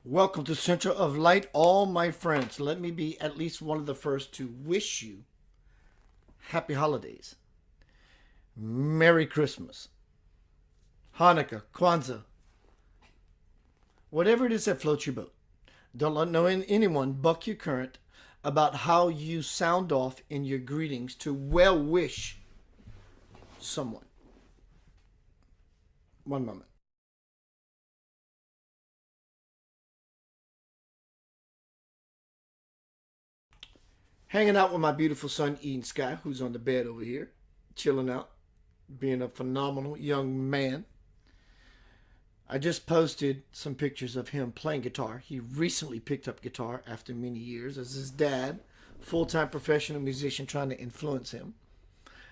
Welcome to Center of Light, all my friends. Let me be at least one of the first to wish you happy holidays, Merry Christmas, Hanukkah, Kwanzaa, whatever it is that floats your boat. Don't let anyone buck your current about how you sound off in your greetings to well wish someone. One moment. Hanging out with my beautiful son, Eden Sky, who's on the bed over here, chilling out, being a phenomenal young man. I just posted some pictures of him playing guitar. He recently picked up guitar after many years as his dad, full-time professional musician, trying to influence him.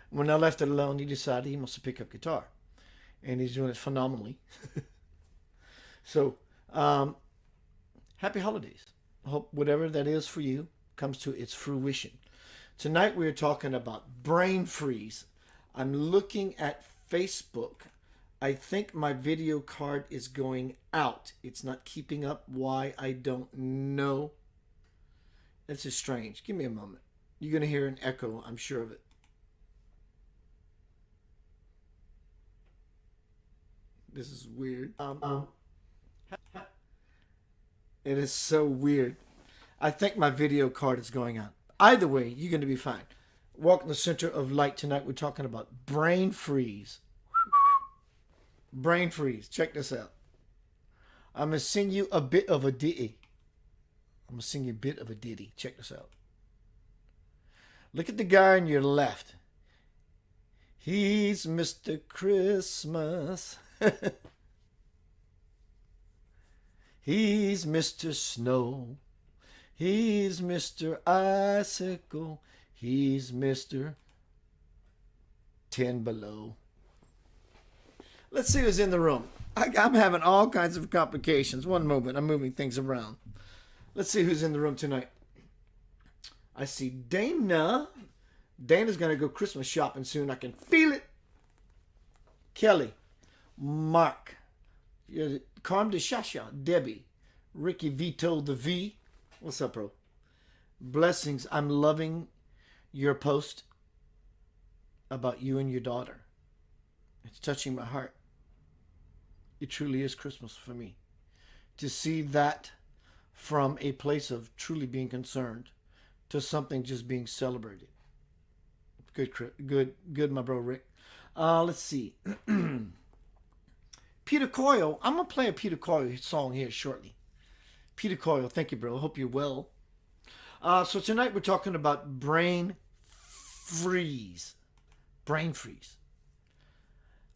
When I left it alone, he decided he wants to pick up guitar. And he's doing it phenomenally. So, happy holidays. I hope whatever that is for you comes to its fruition. Tonight we are talking about brain freeze. I'm looking at Facebook. I think my video card is going out. It's not keeping up. Why? I don't know. This is strange. Give me a moment. You're going to hear an echo. I'm sure of it. This is weird. It is so weird. I think my video card is going out. Either way, you're going to be fine. Welcome to the Center of Light. Tonight we're talking about brain freeze. Brain freeze. Check this out. I'm going to sing you a bit of a ditty. I'm going to sing you a bit of a ditty. Check this out. Look at the guy on your left. He's Mr. Christmas. He's Mr. Snow. He's Mr. Icicle. He's Mr. 10 Below. Let's see who's in the room. I'm having all kinds of complications. One moment. I'm moving things around. Let's see who's in the room tonight. I see Dana. Dana's going to go Christmas shopping soon. I can feel it. Kelly. Mark. Carm de Shasha. Debbie. Ricky Vito the V. What's up, bro? Blessings. I'm loving your post about you and your daughter. It's touching my heart. It truly is Christmas for me. To see that from a place of truly being concerned to something just being celebrated. Good, my bro Rick. Let's see. Peter Coyle. I'm going to play a Peter Coyle song here shortly. Peter Coyle, thank you, bro. Hope you're well. So tonight we're talking about brain freeze. Brain freeze.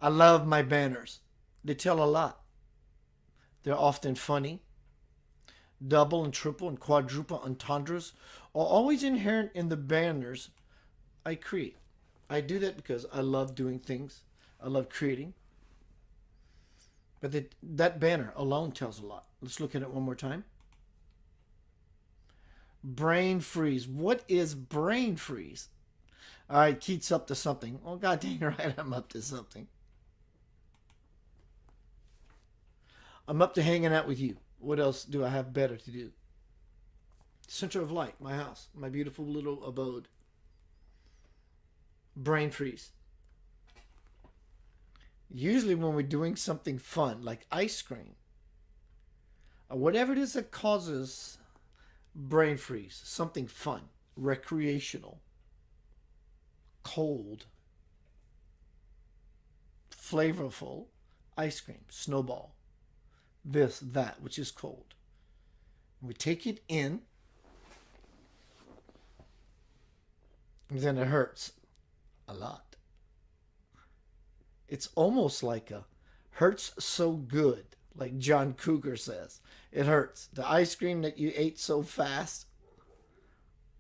I love my banners. They tell a lot. They're often funny. Double and triple and quadruple entendres are always inherent in the banners I create. I do that because I love doing things. I love creating. But that banner alone tells a lot. Let's look at it one more time. Brain freeze. What is brain freeze? All right, Keith's up to something. Oh, God dang right, I'm up to something. I'm up to hanging out with you. What else do I have better to do? Center of Light, my house, my beautiful little abode. Brain freeze. Usually when we're doing something fun, like ice cream, or whatever it is that causes brain freeze, something fun, recreational, cold, flavorful ice cream, snowball, this, that, which is cold. We take it in, and then it hurts a lot. It's almost like a hurts so good, like John Cougar says. It hurts. The ice cream that you ate so fast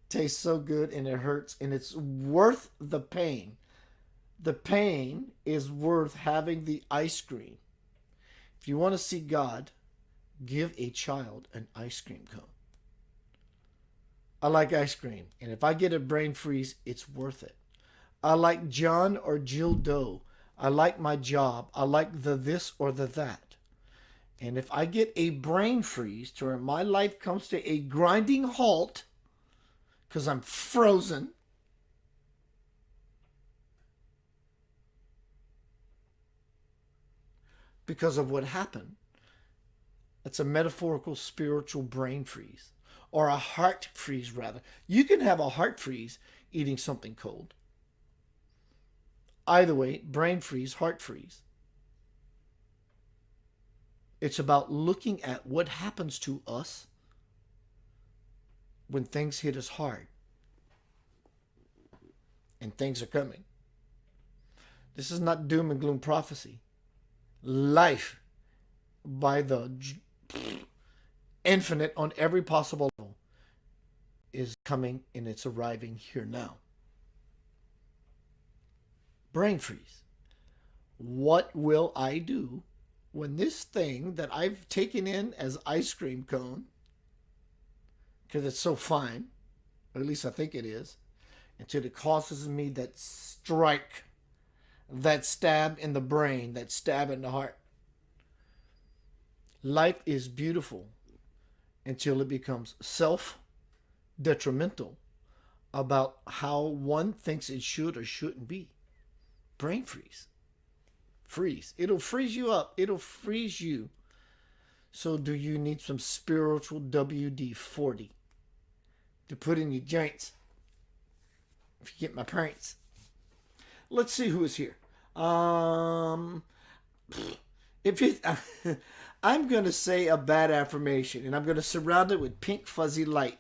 tastes so good and it hurts, and it's worth the pain. The pain is worth having the ice cream. If you want to see God, give a child an ice cream cone. I like ice cream, and if I get a brain freeze, it's worth it. I like John or Jill Doe. I like my job. I like the this or the that. And if I get a brain freeze to where my life comes to a grinding halt because I'm frozen, because of what happened, it's a metaphorical spiritual brain freeze, or a heart freeze, rather. You can have a heart freeze eating something cold. Either way, brain freeze, heart freeze. It's about looking at what happens to us when things hit us hard and things are coming. This is not doom and gloom prophecy. Life, by the infinite on every possible level, is coming and it's arriving here now. Brain freeze. What will I do when this thing that I've taken in as ice cream cone, because it's so fine, or at least I think it is, until it causes me that strike, that stab in the brain, that stab in the heart. Life is beautiful until it becomes self-detrimental about how one thinks it should or shouldn't be. Brain freeze. Freeze. It'll freeze you up. It'll freeze you. So do you need some spiritual WD-40 to put in your joints? If you get my points. Let's see who is here. If it, I'm going to say a bad affirmation, and I'm going to surround it with pink fuzzy light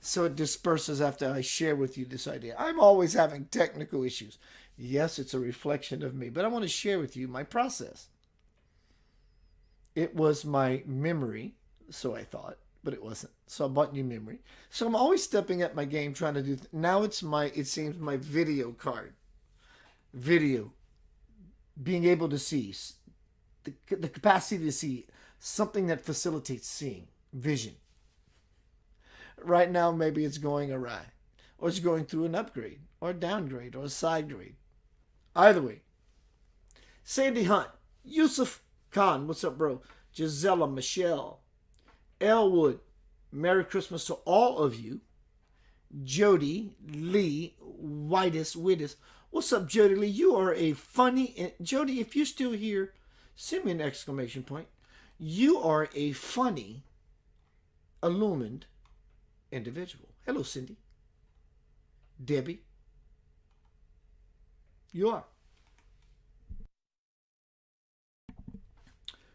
so it disperses after I share with you this idea. I'm always having technical issues. Yes, it's a reflection of me, but I want to share with you my process. It was my memory, so I thought, but it wasn't. So I bought new memory. So I'm always stepping up my game, trying to do. Now it seems my video card. Video. Being able to see. The capacity to see. Something that facilitates seeing. Vision. Right now, maybe it's going awry. Or it's going through an upgrade. Or a downgrade. Or a side grade. Either way. Sandy Hunt. Yusuf Khan. What's up, bro? Gisela. Michelle. Elwood. Merry Christmas to all of you. Jody Lee. Wittest. What's up, Jody Lee? You are a funny... Jody, if you're still here, send me an exclamation point. You are a funny, illumined individual. Hello, Cindy. Debbie. You are.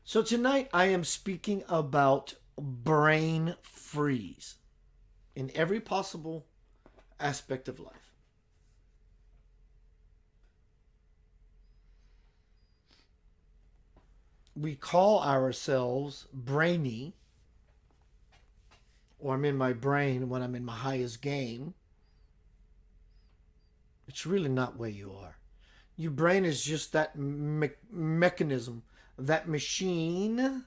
So tonight I am speaking about brain freeze in every possible aspect of life. We call ourselves brainy, or I'm in my brain when I'm in my highest game. It's really not where you are. Your brain is just that mechanism, that machine.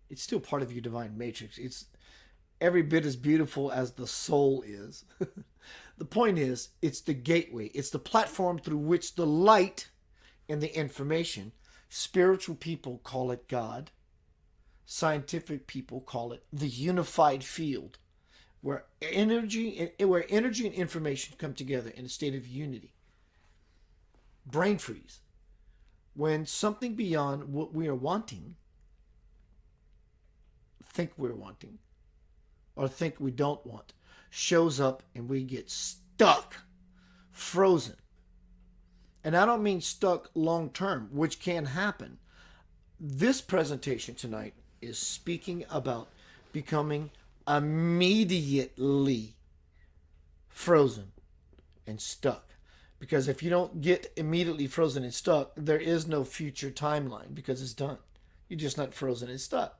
It's still part of your divine matrix. It's every bit as beautiful as the soul is. The point is, it's the gateway. It's the platform through which the light and the information, spiritual people call it God. Scientific people call it the unified field, where energy and information come together in a state of unity. Brain freeze. When something beyond what we are wanting, think we're wanting, or think we don't want, shows up and we get stuck, frozen. And I don't mean stuck long term, which can happen. This presentation tonight is speaking about becoming immediately frozen and stuck. Because if you don't get immediately frozen and stuck, there is no future timeline because it's done. You're just not frozen and stuck.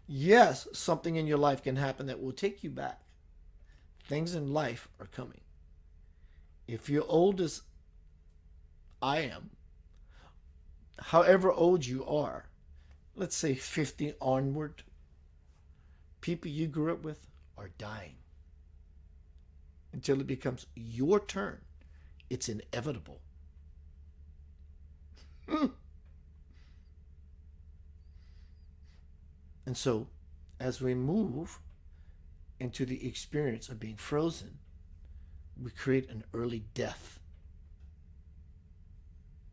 Yes, something in your life can happen that will take you back. Things in life are coming. If you're old as I am, however old you are, let's say 50 onward, people you grew up with are dying. Until it becomes your turn. It's inevitable. And so, as we move into the experience of being frozen, we create an early death.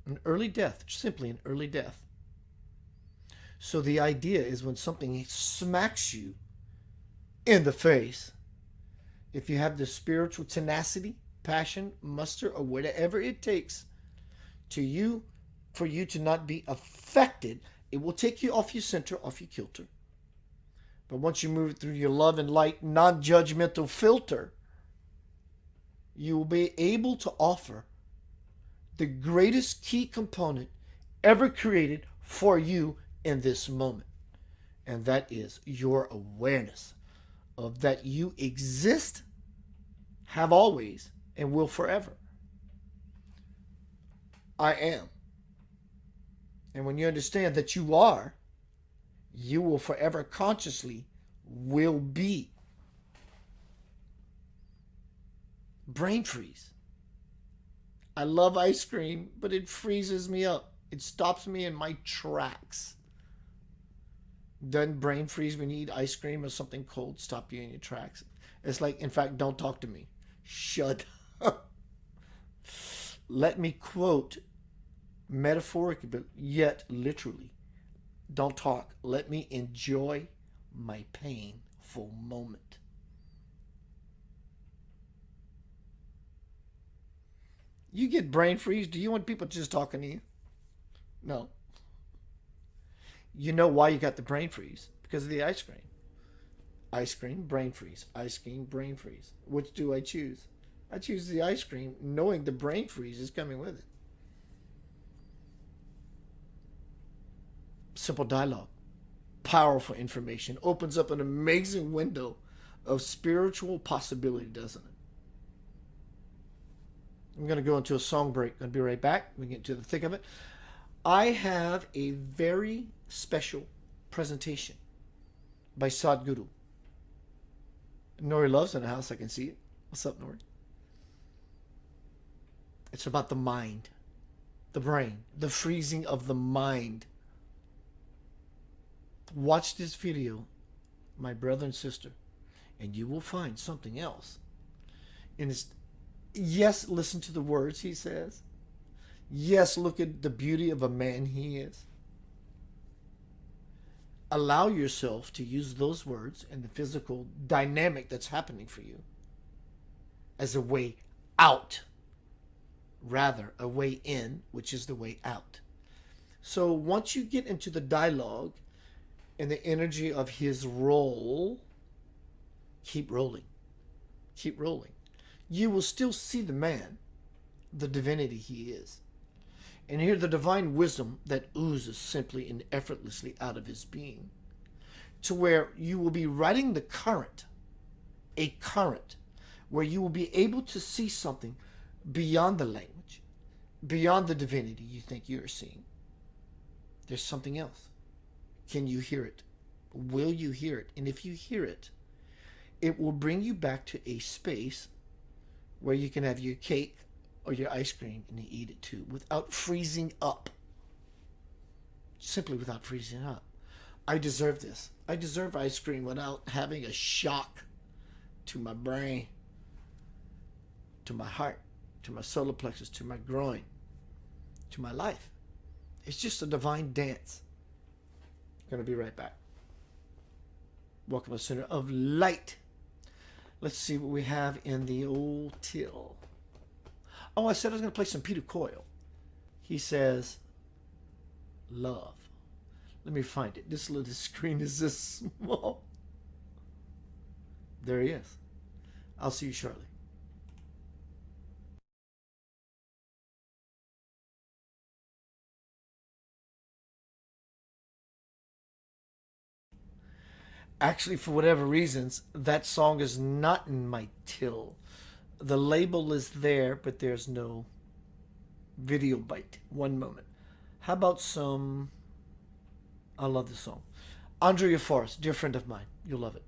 An early death, simply an early death. So the idea is when something smacks you in the face, if you have the spiritual tenacity, passion, muster, or whatever it takes for you to not be affected, it will take you off your center, off your kilter. But once you move through your love and light, non-judgmental filter, you will be able to offer the greatest key component ever created for you in this moment. And that is your awareness of that you exist, have always, and will forever. I am. And when you understand that you are, you will forever consciously will be. Brain freeze. I love ice cream, but it freezes me up. It stops me in my tracks. Doesn't brain freeze when you eat ice cream or something cold stop you in your tracks? It's like, in fact, don't talk to me. Shut up. Let me quote metaphorically, but yet literally. Don't talk. Let me enjoy my painful moment. You get brain freeze. Do you want people just talking to you? No. You know why you got the brain freeze? Because of the ice cream. Ice cream, brain freeze. Ice cream, brain freeze. Which do I choose? I choose the ice cream knowing the brain freeze is coming with it. Simple dialogue. Powerful information. Opens up an amazing window of spiritual possibility, doesn't it? I'm going to go into a song break. I'll be right back. We get into the thick of it. I have a very special presentation by Sadhguru. Nori Love's in the house. I can see it. What's up, Nori? It's about the mind, the brain, the freezing of the mind. Watch this video, my brother and sister, and you will find something else. And it's, yes, listen to the words he says. Yes, look at the beauty of a man he is. Allow yourself to use those words and the physical dynamic that's happening for you as a way out, rather a way in, which is the way out. So once you get into the dialogue and the energy of his role, keep rolling. Keep rolling. You will still see the man, the divinity he is, and hear the divine wisdom that oozes simply and effortlessly out of his being, to where you will be riding the current, a current, where you will be able to see something beyond the language, beyond the divinity you think you're seeing. There's something else. Can you hear it? Will you hear it? And if you hear it, it will bring you back to a space where you can have your cake or your ice cream and you eat it too without freezing up. Simply without freezing up. I deserve this. I deserve ice cream without having a shock to my brain, to my heart, to my solar plexus, to my groin, to my life. It's just a divine dance. Gonna be right back. Welcome to the Center of Light. Let's see what we have in the old till. Oh, I said I was going to play some Peter Coyle. He says, love. Let me find it. This little screen is this small. There he is. I'll see you shortly. Actually, for whatever reasons, that song is not in my till. The label is there, but there's no video bite. One moment. How about some... I love this song. Andrea Forrest, dear friend of mine. You'll love it.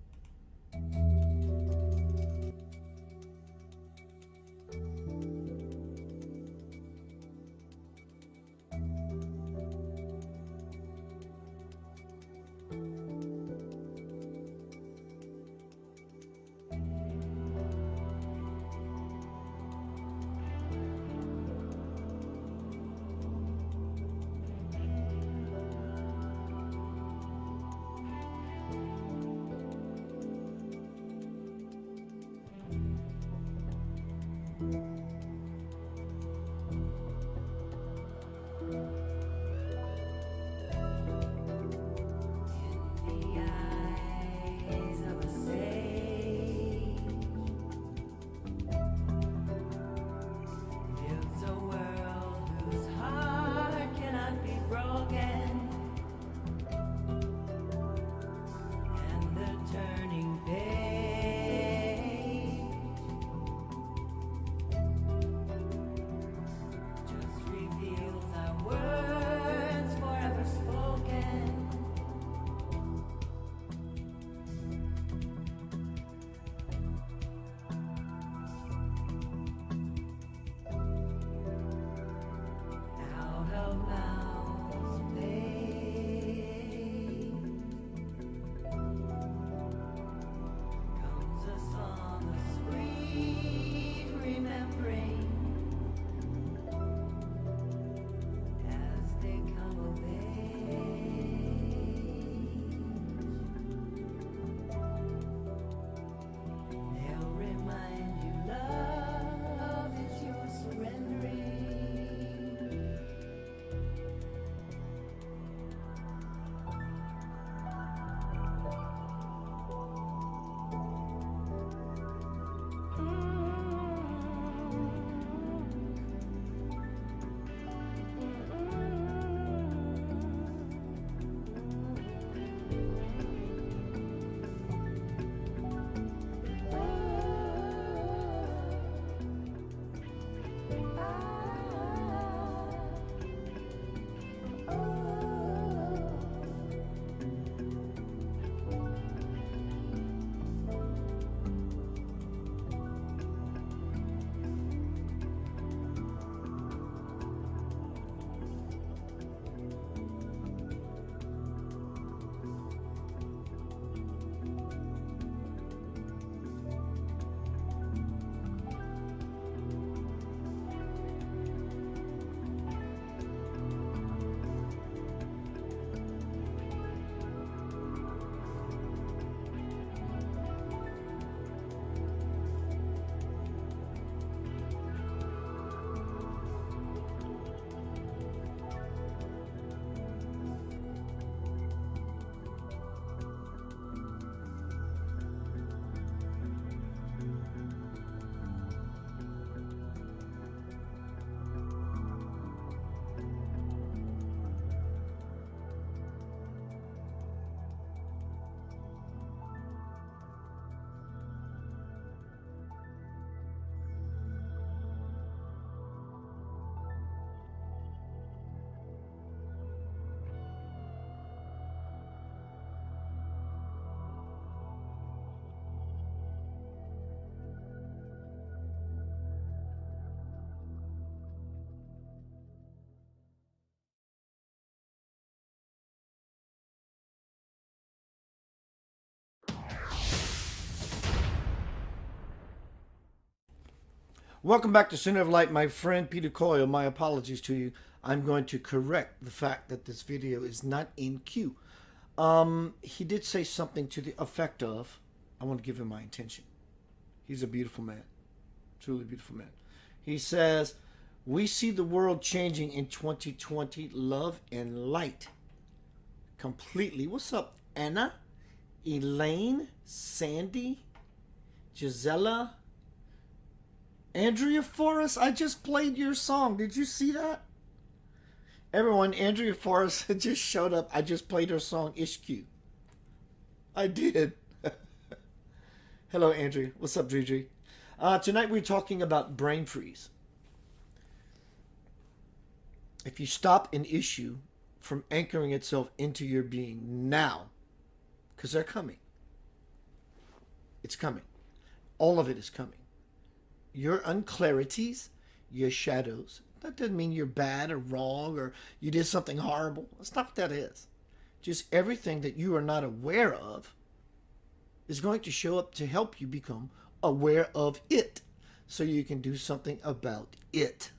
Welcome back to Center of Light, my friend Peter Coyle. My apologies to you. I'm going to correct the fact that this video is not in queue. He did say something to the effect of, I want to give him my intention. He's a beautiful man. Truly beautiful man. He says, we see the world changing in 2020, love and light. Completely. What's up, Anna? Elaine? Sandy? Gisela? Andrea Forrest, I just played your song. Did you see that? Everyone, Andrea Forrest just showed up. I just played her song, Ishq. I did. Hello, Andrea. What's up, Dredre? Tonight we're talking about brain freeze. If you stop an issue from anchoring itself into your being now, because they're coming. It's coming. All of it is coming. Your unclarities, your shadows, that doesn't mean you're bad or wrong or you did something horrible. That's not what that is. Just everything that you are not aware of is going to show up to help you become aware of it so you can do something about it.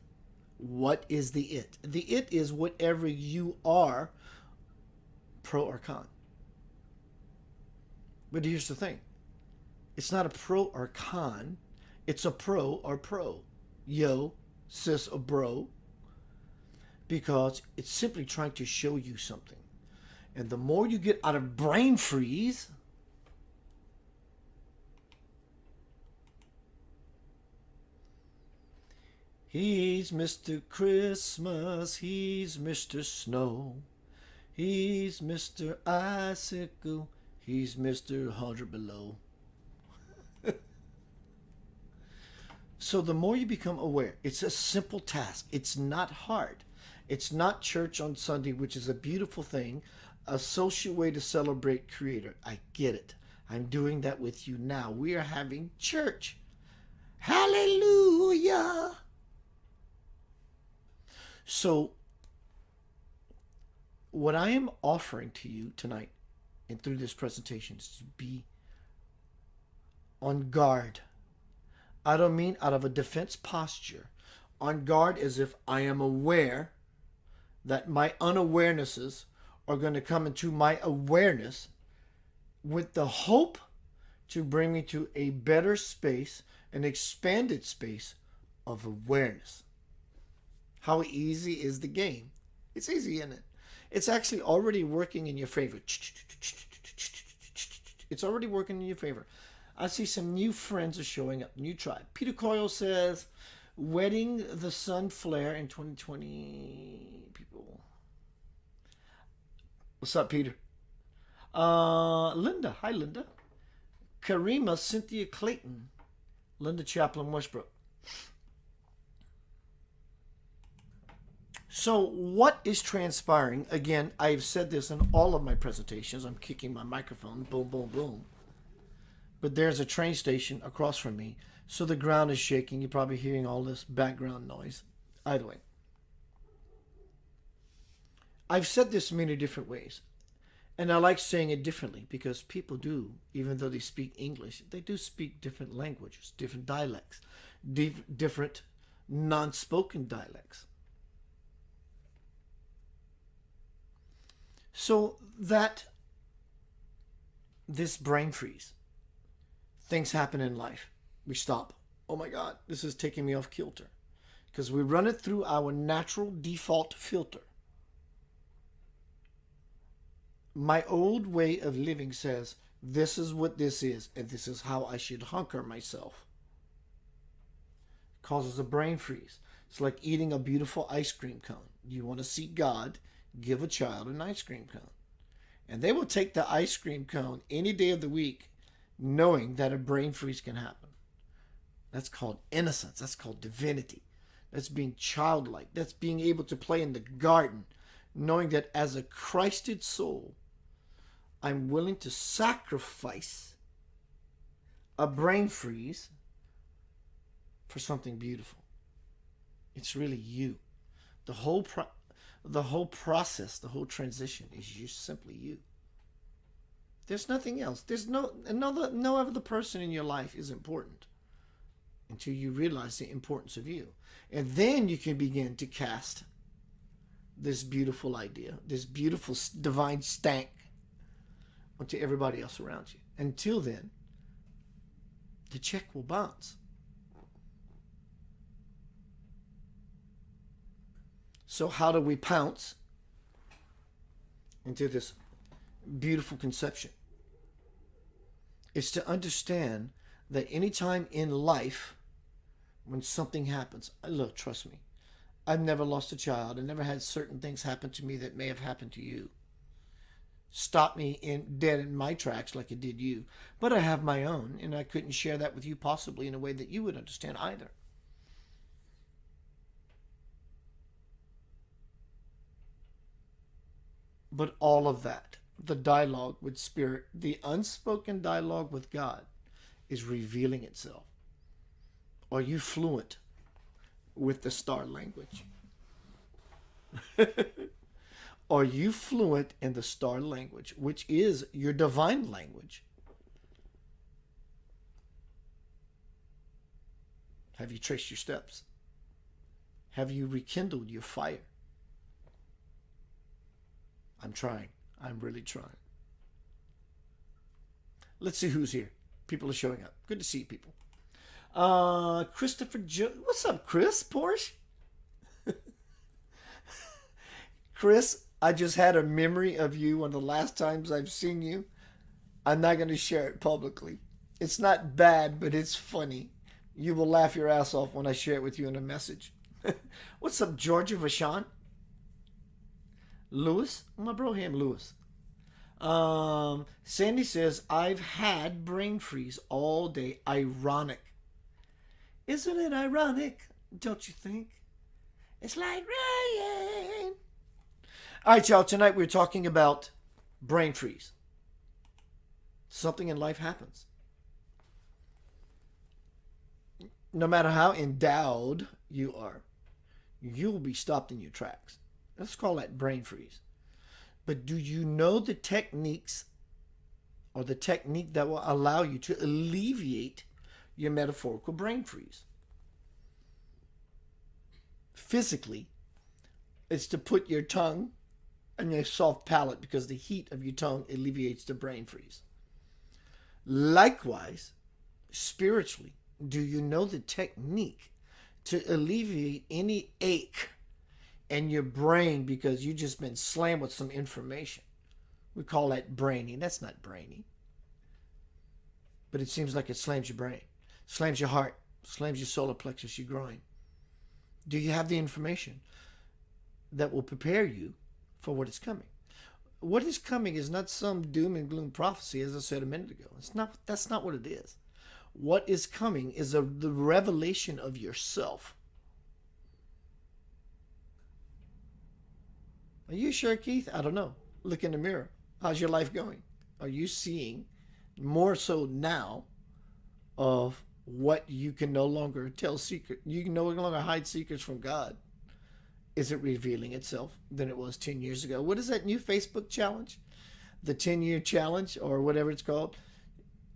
What is the it? The it is whatever you are, pro or con. But here's the thing. It's not a pro or con. It's a pro or pro. Yo, sis or bro. Because it's simply trying to show you something. And the more you get out of brain freeze, he's Mr. Christmas, he's Mr. Snow, he's Mr. Icicle, he's Mr. 100 Below. So the more you become aware, it's a simple task. It's not hard. It's not church on Sunday, which is a beautiful thing, a social way to celebrate Creator. I get it. I'm doing that with you now. We are having church. Hallelujah. So what I am offering to you tonight and through this presentation is to be on guard. I don't mean out of a defense posture. On guard as if I am aware that my unawarenesses are going to come into my awareness with the hope to bring me to a better space, an expanded space of awareness. How easy is the game? It's easy, isn't it? It's actually already working in your favor. It's already working in your favor. I see some new friends are showing up, new tribe. Peter Coyle says, wedding the sun flare in 2020. People. What's up, Peter? Linda. Hi, Linda. Karima Cynthia Clayton. Linda Chaplin Westbrook. So what is transpiring? Again, I've said this in all of my presentations. I'm kicking my microphone. Boom, boom, boom. But there's a train station across from me. So the ground is shaking. You're probably hearing all this background noise. Either way. I've said this many different ways. And I like saying it differently because people do, even though they speak English, they do speak different languages, different dialects, different non-spoken dialects. So that this brain freeze, things happen in life. We stop. Oh my God, this is taking me off kilter. Because we run it through our natural default filter. My old way of living says, this is what this is, and this is how I should hunker myself. It causes a brain freeze. It's like eating a beautiful ice cream cone. You want to see God, give a child an ice cream cone. And they will take the ice cream cone any day of the week, knowing that a brain freeze can happen. That's called innocence. That's called divinity. That's being childlike. That's being able to play in the garden, knowing that as a Christed soul, I'm willing to sacrifice a brain freeze for something beautiful. It's really you. The whole process, the whole transition is just simply you. There's nothing else. There's no other person in your life is important until you realize the importance of you. And then you can begin to cast this beautiful idea, this beautiful divine stank onto everybody else around you. Until then, the check will bounce. So how do we pounce into this beautiful conception? It's to understand that anytime in life, when something happens, look, trust me, I've never lost a child. I never had certain things happen to me that may have happened to you. Stop me dead in my tracks like it did you. But I have my own, and I couldn't share that with you possibly in a way that you would understand either. But all of that, the dialogue with Spirit, the unspoken dialogue with God, is revealing itself. Are you fluent with the star language? Are you fluent in the star language, which is your divine language? Have you traced your steps? Have you rekindled your fire? I'm trying. I'm really trying. Let's see who's here. People are showing up. Good to see you, people. Christopher what's up, Chris Porsche? Chris, I just had a memory of you one of the last times I've seen you. I'm not going to share it publicly. It's not bad, but it's funny. You will laugh your ass off when I share it with you in a message. What's up, Georgia Vashon? Lewis? My bro him, Lewis. Sandy says, I've had brain freeze all day. Ironic. Isn't it ironic? Don't you think? It's like rain. All right, y'all. Tonight we're talking about brain freeze. Something in life happens. No matter how endowed you are, you will be stopped in your tracks. Let's call that brain freeze. But do you know the techniques or the technique that will allow you to alleviate your metaphorical brain freeze? Physically, it's to put your tongue on your soft palate because the heat of your tongue alleviates the brain freeze. Likewise, spiritually, do you know the technique to alleviate any ache in your brain because you've just been slammed with some information? We call that brainy. That's not brainy. But it seems like it slams your brain, slams your heart, slams your solar plexus, your groin. Do you have the information that will prepare you for what is coming? What is coming is not some doom and gloom prophecy, as I said a minute ago. That's not what it is. What is coming is the revelation of yourself. Are you sure, Keith? I don't know. Look in the mirror. How's your life going? Are you seeing more so now of what you can no longer tell secret? You can no longer hide secrets from God. Is it revealing itself than it was 10 years ago? What is that new Facebook challenge? The 10-year challenge or whatever it's called.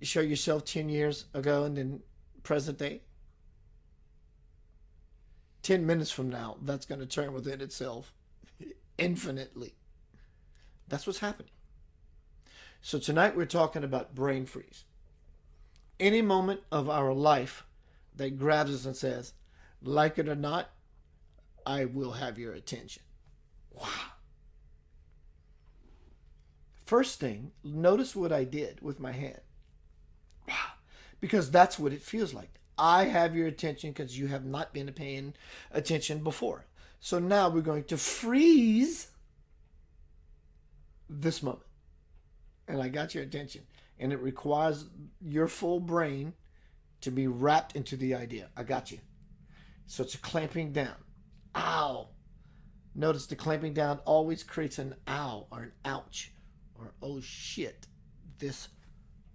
Show yourself 10 years ago and then present day. 10 minutes from now, that's going to turn within itself infinitely. That's what's happening. So tonight we're talking about brain freeze. Any moment of our life that grabs us and says, like it or not, I will have your attention. Wow. First thing, notice what I did with my hand. Wow. Because that's what it feels like. I have your attention because you have not been paying attention before. So now we're going to freeze this moment. And I got your attention. And it requires your full brain to be wrapped into the idea. I got you. So it's a clamping down. Ow. Notice the clamping down always creates an ow or an ouch or oh shit, this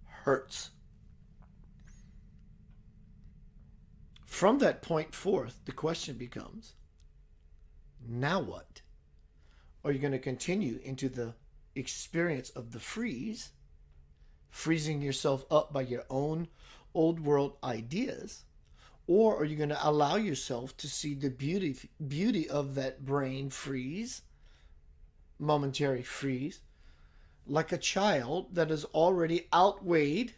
hurts. From that point forth, the question becomes, now what? Are you going to continue into the experience of the freeze, freezing yourself up by your own old world ideas? Or are you going to allow yourself to see the beauty of that brain freeze, momentary freeze, like a child that has already outweighed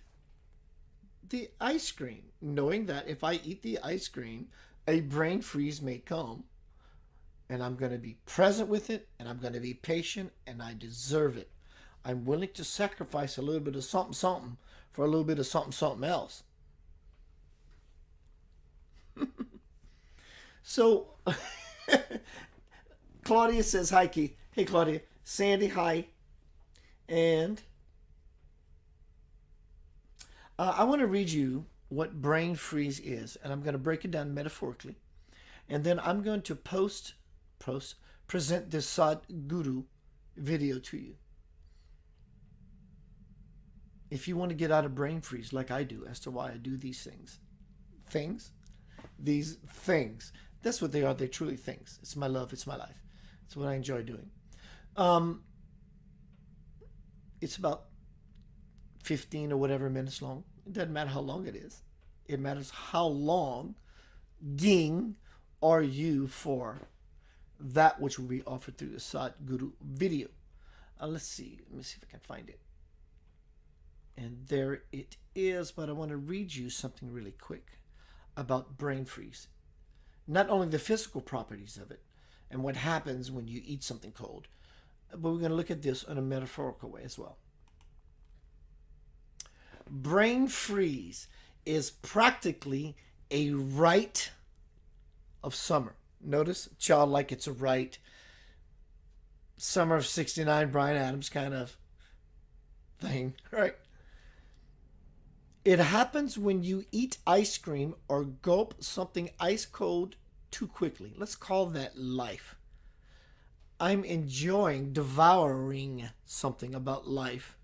the ice cream, knowing that if I eat the ice cream, a brain freeze may come, and I'm going to be present with it, and I'm going to be patient, and I deserve it. I'm willing to sacrifice a little bit of something for a little bit of something else. So, Claudia says, hi, Keith. Hey, Claudia. Sandy, hi. And I want to read you what brain freeze is, and I'm going to break it down metaphorically. And then I'm going to present this Sadhguru video to you. If you want to get out of brain freeze like I do as to why I do these things. These things. That's what they are. They're truly things. It's my love. It's my life. It's what I enjoy doing. It's about 15 or whatever minutes long. It doesn't matter how long it is. It matters how long are you for that which will be offered through the Sadhguru video. Let's see. Let me see if I can find it. And there it is. But I want to read you something really quick about brain freeze. Not only the physical properties of it and what happens when you eat something cold, but we're going to look at this in a metaphorical way as well. Brain freeze is practically a rite of summer. Notice, childlike, it's a rite. Summer of 69, Bryan Adams kind of thing, right? It happens when you eat ice cream or gulp something ice cold too quickly. Let's call that life. I'm enjoying devouring something about life.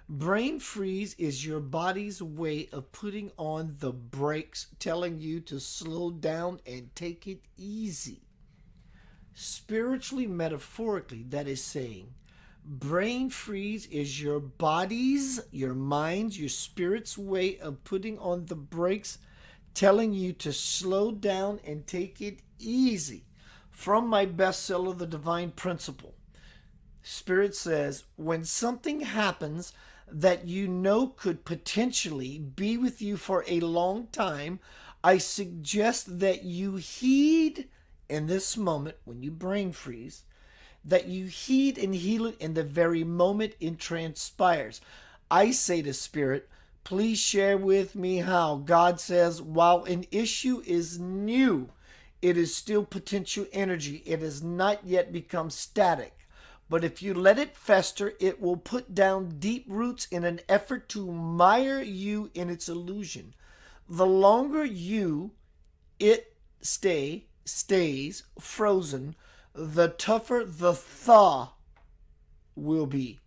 Brain freeze is your body's way of putting on the brakes, telling you to slow down and take it easy. Spiritually, metaphorically, that is saying, brain freeze is your body's, your mind's, your spirit's way of putting on the brakes, telling you to slow down and take it easy. From my bestseller, The Divine Principle, Spirit says, when something happens that you know could potentially be with you for a long time, I suggest that you heed in this moment when you brain freeze, that you heed and heal it in the very moment it transpires. I say to Spirit, please share with me how God says, while an issue is new, it is still potential energy. It has not yet become static. But if you let it fester, it will put down deep roots in an effort to mire you in its illusion. The longer it stays frozen, the tougher the thaw will be.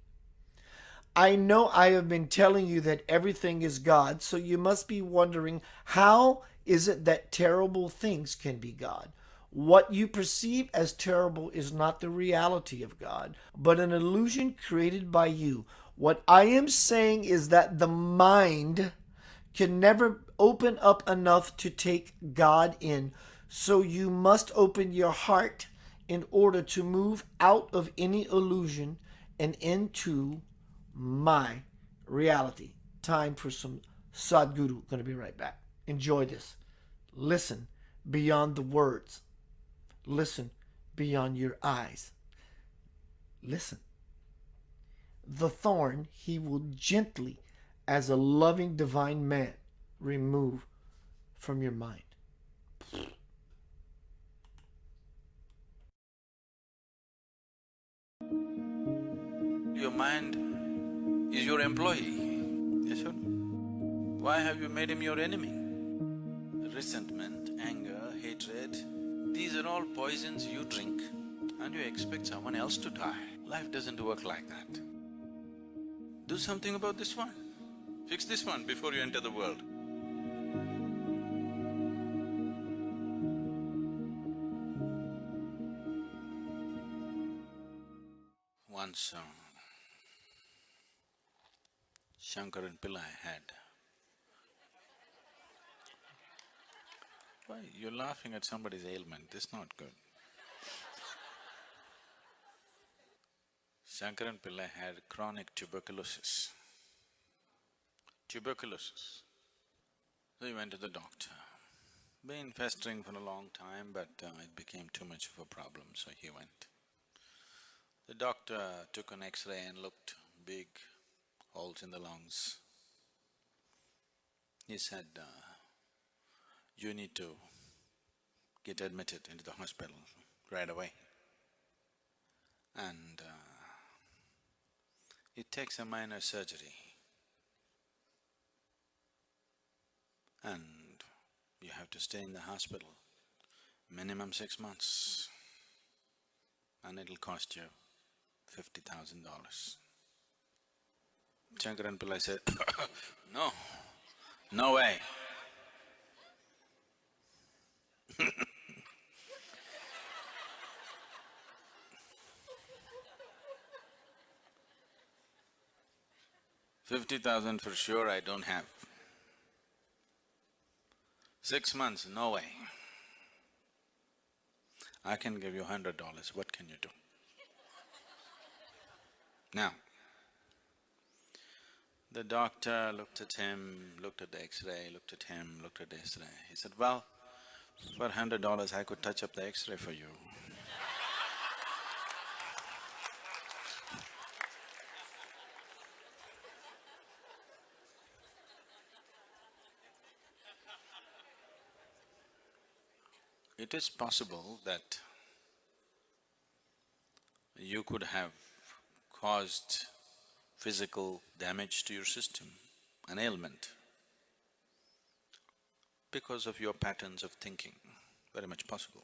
I know I have been telling you that everything is God, so you must be wondering, how is it that terrible things can be God? What you perceive as terrible is not the reality of God, but an illusion created by you. What I am saying is that the mind can never open up enough to take God in. So you must open your heart in order to move out of any illusion and into my reality. Time for some Sadhguru. Going to be right back. Enjoy this. Listen beyond the words. Listen beyond your eyes. Listen. The thorn he will gently, as a loving divine man, remove from your mind. Your mind is your employee. Yes or no? Why have you made him your enemy? Resentment, anger, hatred, these are all poisons you drink and you expect someone else to die. Life doesn't work like that. Do something about this one. Fix this one before you enter the world. Once Shankaran Pillai had… Why, you're laughing at somebody's ailment, this is not good. Shankaran Pillai had chronic tuberculosis. Tuberculosis. So he went to the doctor. Been festering for a long time, but it became too much of a problem, so he went. The doctor took an X-ray and looked, big holes in the lungs. He said, you need to get admitted into the hospital right away. And it takes a minor surgery. And you have to stay in the hospital minimum 6 months. And it'll cost you $50,000. Shankaran Pillai said, no, no way. $50,000 for sure I don't have. 6 months, no way. I can give you $100, what can you do? Now, the doctor looked at him, looked at the X-ray, looked at him, looked at the X-ray. He said, well, for $100 I could touch up the X-ray for you. It is possible that you could have caused physical damage to your system, an ailment, because of your patterns of thinking, very much possible.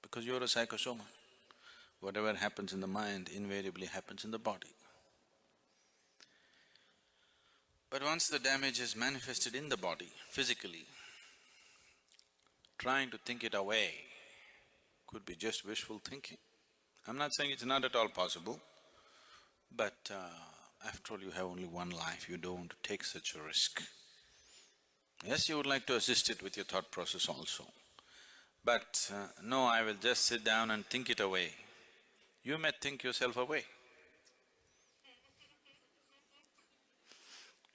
Because you're a psychosoma. Whatever happens in the mind invariably happens in the body. But once the damage is manifested in the body, physically, trying to think it away Could be just wishful thinking. I'm not saying it's not at all possible, but after all, you have only one life, you don't want to take such a risk. Yes, you would like to assist it with your thought process also, but no, I will just sit down and think it away. You may think yourself away,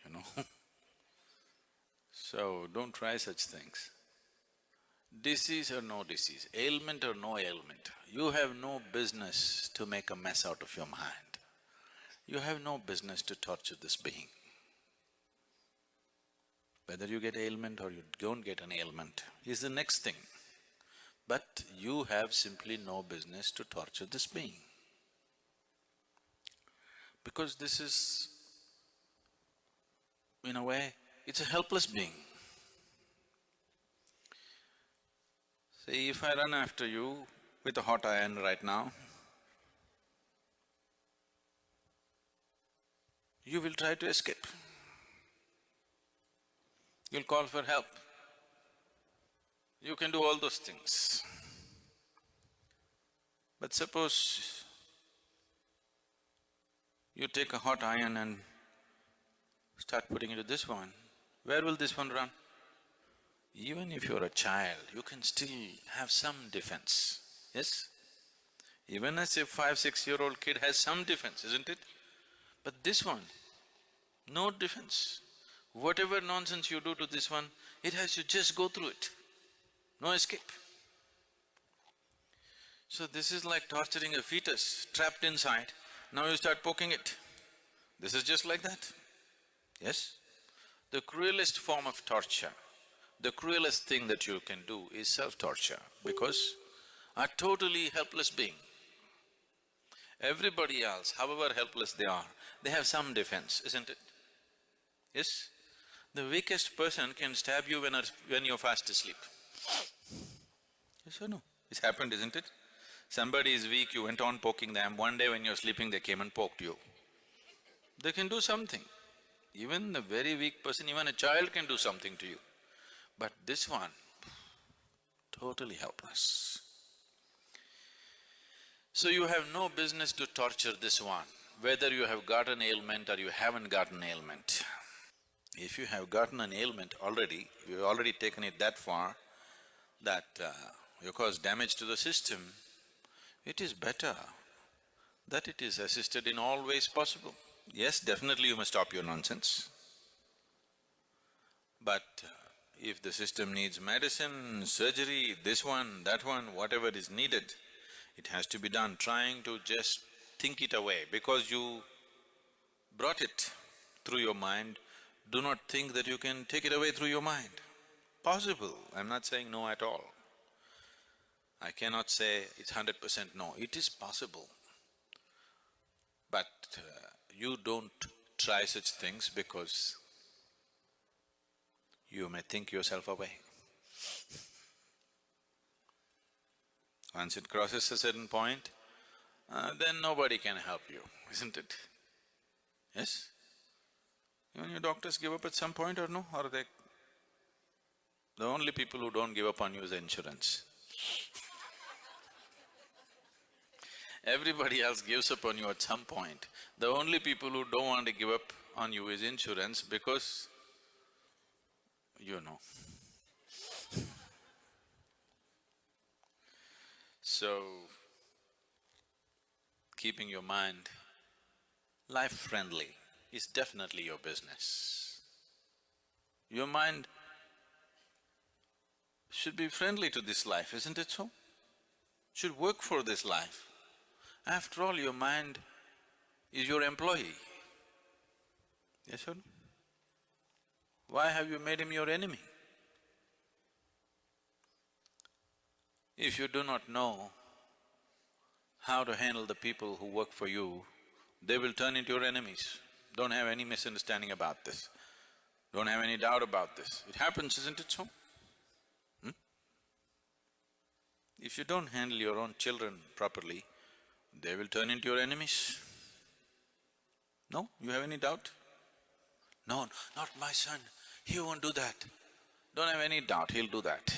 you know So, don't try such things. Disease or no disease, ailment or no ailment, you have no business to make a mess out of your mind. You have no business to torture this being. Whether you get ailment or you don't get an ailment is the next thing. But you have simply no business to torture this being. Because this is, in a way, it's a helpless being. See, if I run after you with a hot iron right now, you will try to escape. You'll call for help. You can do all those things. But suppose you take a hot iron and start putting into this one, where will this one run? Even if you're a child, you can still have some defense, yes? Even as a 5-6-year-old kid has some defense, isn't it? But this one, no defense. Whatever nonsense you do to this one, it has to just go through it, no escape. So this is like torturing a fetus trapped inside, now you start poking it. This is just like that, yes? The cruelest form of torture, the cruelest thing that you can do is self-torture, because a totally helpless being. Everybody else, however helpless they have some defense, isn't it? Yes? The weakest person can stab you when you're fast asleep. Yes or no? It's happened, isn't it? Somebody is weak, you went on poking them, one day when you're sleeping they came and poked you. They can do something. Even a very weak person, even a child can do something to you. But this one, totally helpless. So you have no business to torture this one, whether you have got an ailment or you haven't got an ailment. If you have gotten an ailment already, you've already taken it that far that you cause damage to the system, it is better that it is assisted in all ways possible. Yes, definitely you must stop your nonsense. But if the system needs medicine, surgery, this one, that one, whatever is needed, it has to be done, trying to just think it away. Because you brought it through your mind, do not think that you can take it away through your mind. Possible, I'm not saying no at all. I cannot say it's 100% no, it is possible. But you don't try such things because you may think yourself away. Once it crosses a certain point, then nobody can help you, isn't it? Yes? Even your doctors give up at some point or no? Or they… The only people who don't give up on you is insurance. Everybody else gives up on you at some point. The only people who don't want to give up on you is insurance because, you know. So, keeping your mind life-friendly is definitely your business. Your mind should be friendly to this life, isn't it so? Should work for this life. After all, your mind is your employee. Yes or no? Why have you made him your enemy? If you do not know how to handle the people who work for you, they will turn into your enemies. Don't have any misunderstanding about this. Don't have any doubt about this. It happens, isn't it so? If you don't handle your own children properly, they will turn into your enemies. No? You have any doubt? No, not my son, he won't do that. Don't have any doubt, he'll do that.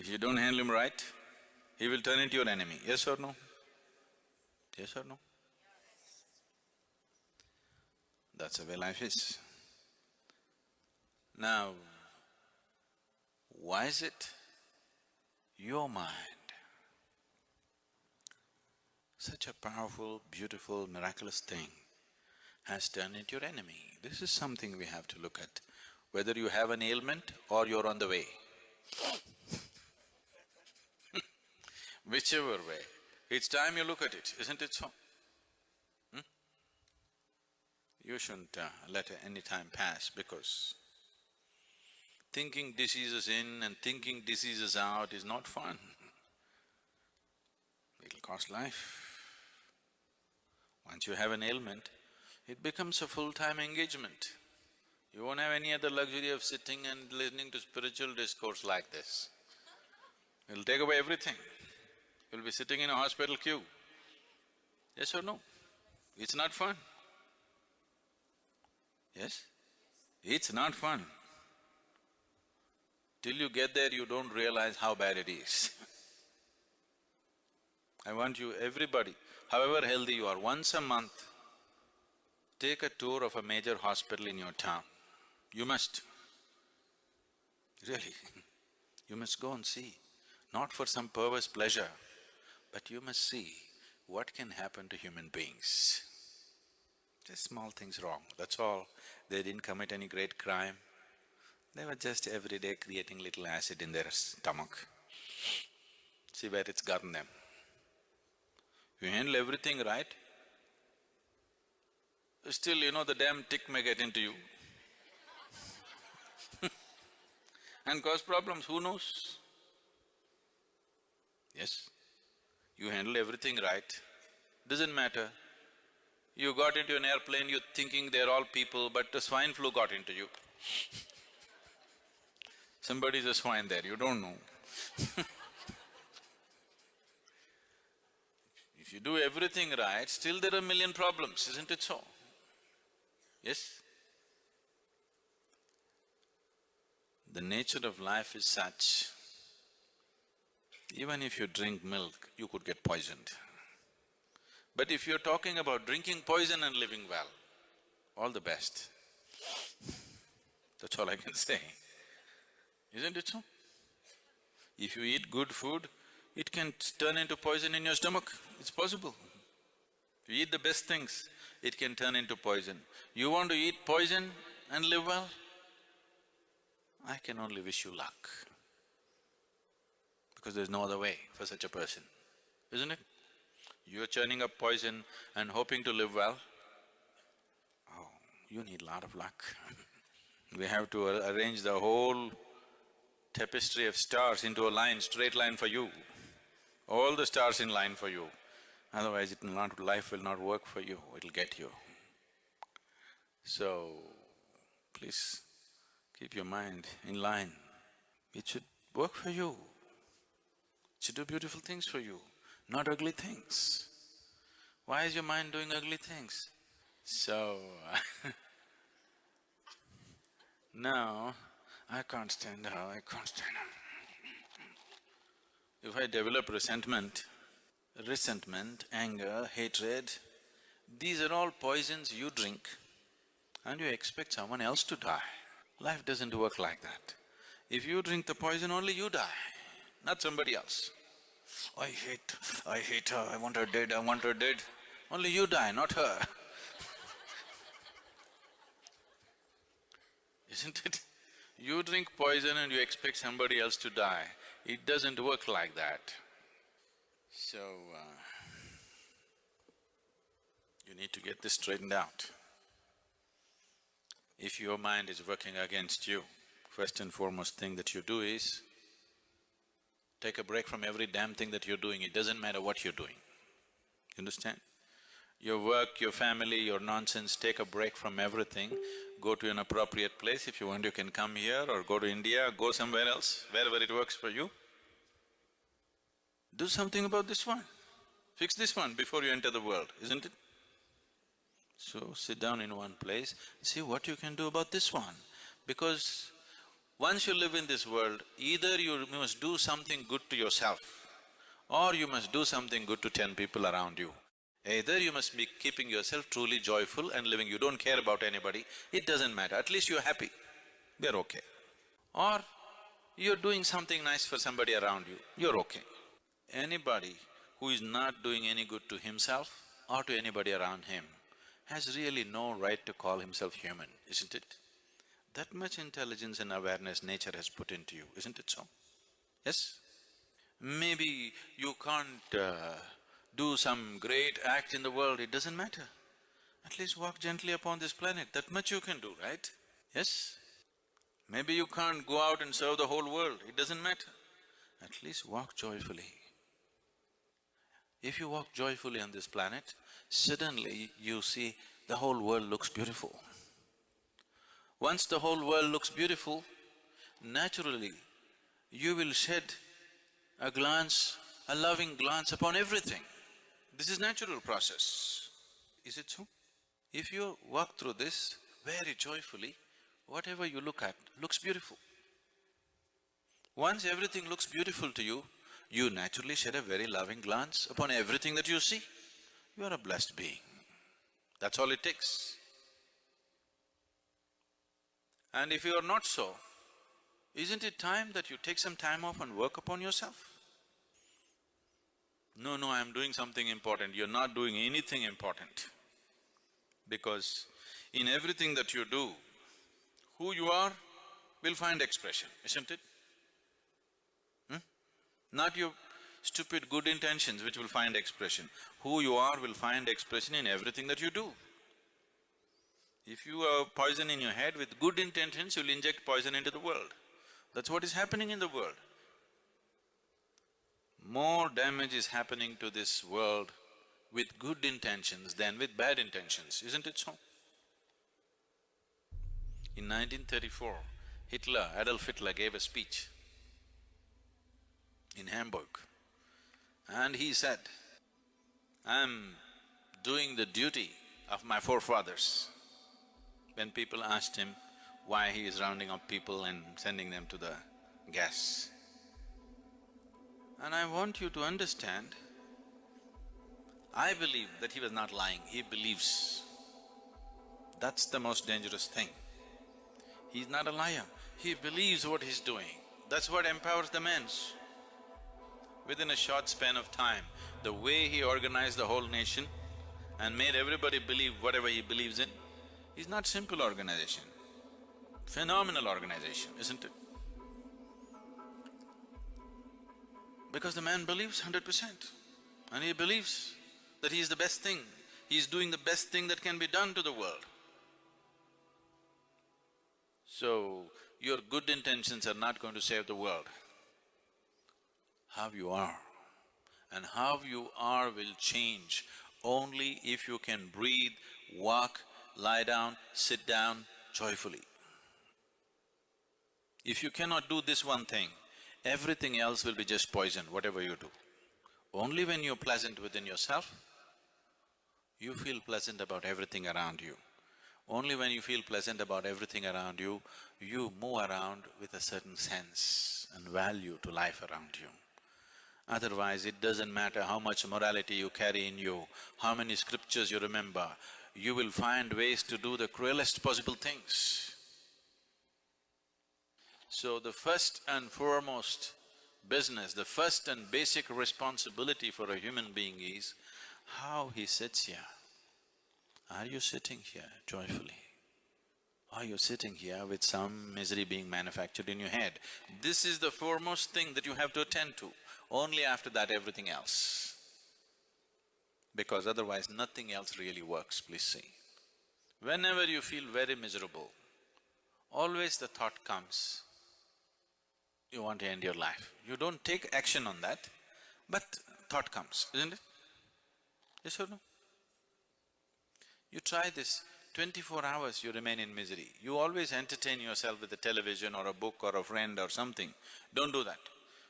If you don't handle him right, he will turn into your enemy, yes or no? Yes or no? That's the way life is. Now, why is it your mind, such a powerful, beautiful, miraculous thing, has turned into your enemy? This is something we have to look at, whether you have an ailment or you're on the way. Whichever way, it's time you look at it, isn't it so? You shouldn't let any time pass, because thinking diseases in and thinking diseases out is not fun. It'll cost life. Once you have an ailment, it becomes a full-time engagement. You won't have any other luxury of sitting and listening to spiritual discourse like this. It'll take away everything. You'll be sitting in a hospital queue. Yes or no? It's not fun. Yes? It's not fun. Till you get there, you don't realize how bad it is. I want you, everybody, however healthy you are, once a month, take a tour of a major hospital in your town. You must. Really, you must go and see. Not for some perverse pleasure, but you must see what can happen to human beings. Just small things wrong, that's all. They didn't commit any great crime. They were just every day creating little acid in their stomach. See where it's gotten them. You handle everything right, still, the damn tick may get into you and cause problems, who knows? Yes, you handle everything right, doesn't matter. You got into an airplane, you're thinking they're all people, but the swine flu got into you. Somebody's a swine there, you don't know. If you do everything right, still there are a million problems, isn't it so? Yes? The nature of life is such, even if you drink milk, you could get poisoned. But if you're talking about drinking poison and living well, all the best. That's all I can say. Isn't it so? If you eat good food, it can turn into poison in your stomach, it's possible. If you eat the best things, it can turn into poison. You want to eat poison and live well? I can only wish you luck, because there's no other way for such a person, isn't it? You're churning up poison and hoping to live well. Oh, you need a lot of luck. We have to arrange the whole tapestry of stars into a line, straight line for you. All the stars in line for you. Otherwise life will not work for you, it'll get you. So, please keep your mind in line. It should work for you. It should do beautiful things for you, not ugly things. Why is your mind doing ugly things? So, now, I can't stand her, I can't stand her. If I develop resentment, anger, hatred, these are all poisons you drink and you expect someone else to die. Life doesn't work like that. If you drink the poison, only you die, not somebody else. I hate her, I want her dead, I want her dead. Only you die, not her. Isn't it? You drink poison and you expect somebody else to die. It doesn't work like that. So, you need to get this straightened out. If your mind is working against you, first and foremost thing that you do is take a break from every damn thing that you're doing, it doesn't matter what you're doing. You understand? Your work, your family, your nonsense, take a break from everything, go to an appropriate place. If you want, you can come here or go to India, go somewhere else, wherever it works for you. Do something about this one. Fix this one before you enter the world, isn't it? So, sit down in one place, see what you can do about this one. Because Once you live in this world, either you must do something good to yourself or you must do something good to 10 people around you. Either you must be keeping yourself truly joyful and living, you don't care about anybody, it doesn't matter, at least you're happy, they're okay. Or you're doing something nice for somebody around you, you're okay. Anybody who is not doing any good to himself or to anybody around him has really no right to call himself human, isn't it? That much intelligence and awareness nature has put into you, isn't it so? Yes? Maybe you can't do some great act in the world, it doesn't matter. At least walk gently upon this planet, that much you can do, right? Yes? Maybe you can't go out and serve the whole world, it doesn't matter. At least walk joyfully. If you walk joyfully on this planet, suddenly you see the whole world looks beautiful. Once the whole world looks beautiful, naturally you will shed a glance, a loving glance upon everything. This is natural process. Is it so? If you walk through this very joyfully, whatever you look at looks beautiful. Once everything looks beautiful to you, you naturally shed a very loving glance upon everything that you see. You are a blessed being. That's all it takes. And if you are not so, isn't it time that you take some time off and work upon yourself? No, no, I'm doing something important. You're not doing anything important. Because in everything that you do, who you are will find expression, isn't it? Not your stupid good intentions which will find expression. Who you are will find expression in everything that you do. If you have poison in your head, with good intentions, you'll inject poison into the world. That's what is happening in the world. More damage is happening to this world with good intentions than with bad intentions, isn't it so? In 1934, Adolf Hitler gave a speech in Hamburg, and he said, "I'm doing the duty of my forefathers." When people asked him why he is rounding up people and sending them to the gas. And I want you to understand, I believe that he was not lying, he believes. That's the most dangerous thing. He's not a liar, he believes what he's doing. That's what empowers the man. Within a short span of time, the way he organized the whole nation and made everybody believe whatever he believes in, is not simple organization, phenomenal organization, isn't it? Because the man believes 100%, and he believes that he is the best thing, he is doing the best thing that can be done to the world. So, your good intentions are not going to save the world. How you are, and how you are will change only if you can breathe, walk, lie down, sit down joyfully. If you cannot do this one thing, everything else will be just poison, whatever you do. Only when you're pleasant within yourself, you feel pleasant about everything around you. Only when you feel pleasant about everything around you, you move around with a certain sense and value to life around you. Otherwise, it doesn't matter how much morality you carry in you, how many scriptures you remember, you will find ways to do the cruelest possible things. So the first and foremost business, the first and basic responsibility for a human being is how he sits here. Are you sitting here joyfully? Are you sitting here with some misery being manufactured in your head? This is the foremost thing that you have to attend to. Only after that everything else. Because otherwise nothing else really works, please see. Whenever you feel very miserable, always the thought comes, you want to end your life. You don't take action on that, but thought comes, isn't it? Yes or no? You try this, 24 hours you remain in misery. You always entertain yourself with a television or a book or a friend or something. Don't do that.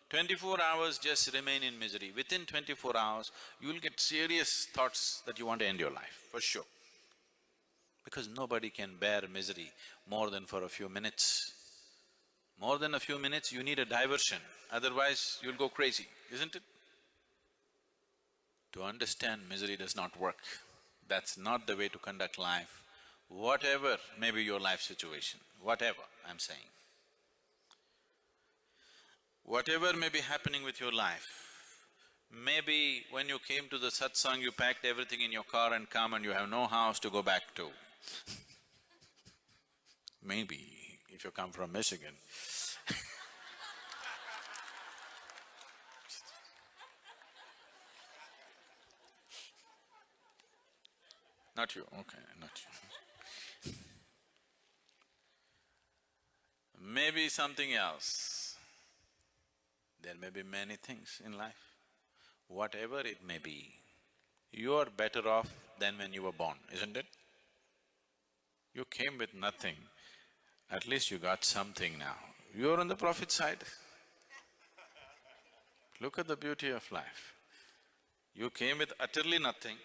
24 hours just remain in misery. Within 24 hours, you will get serious thoughts that you want to end your life, for sure. Because nobody can bear misery more than for a few minutes. More than a few minutes, you need a diversion, otherwise you'll go crazy, isn't it? To understand misery does not work. That's not the way to conduct life. Whatever may be your life situation, whatever I'm saying, whatever may be happening with your life, maybe when you came to the satsang, you packed everything in your car and come and you have no house to go back to. Maybe, if you come from Michigan. Not you, okay, not you. Maybe something else. There may be many things in life. Whatever it may be, you are better off than when you were born, isn't it? You came with nothing, at least you got something now. You're on the profit side. Look at the beauty of life. You came with utterly nothing.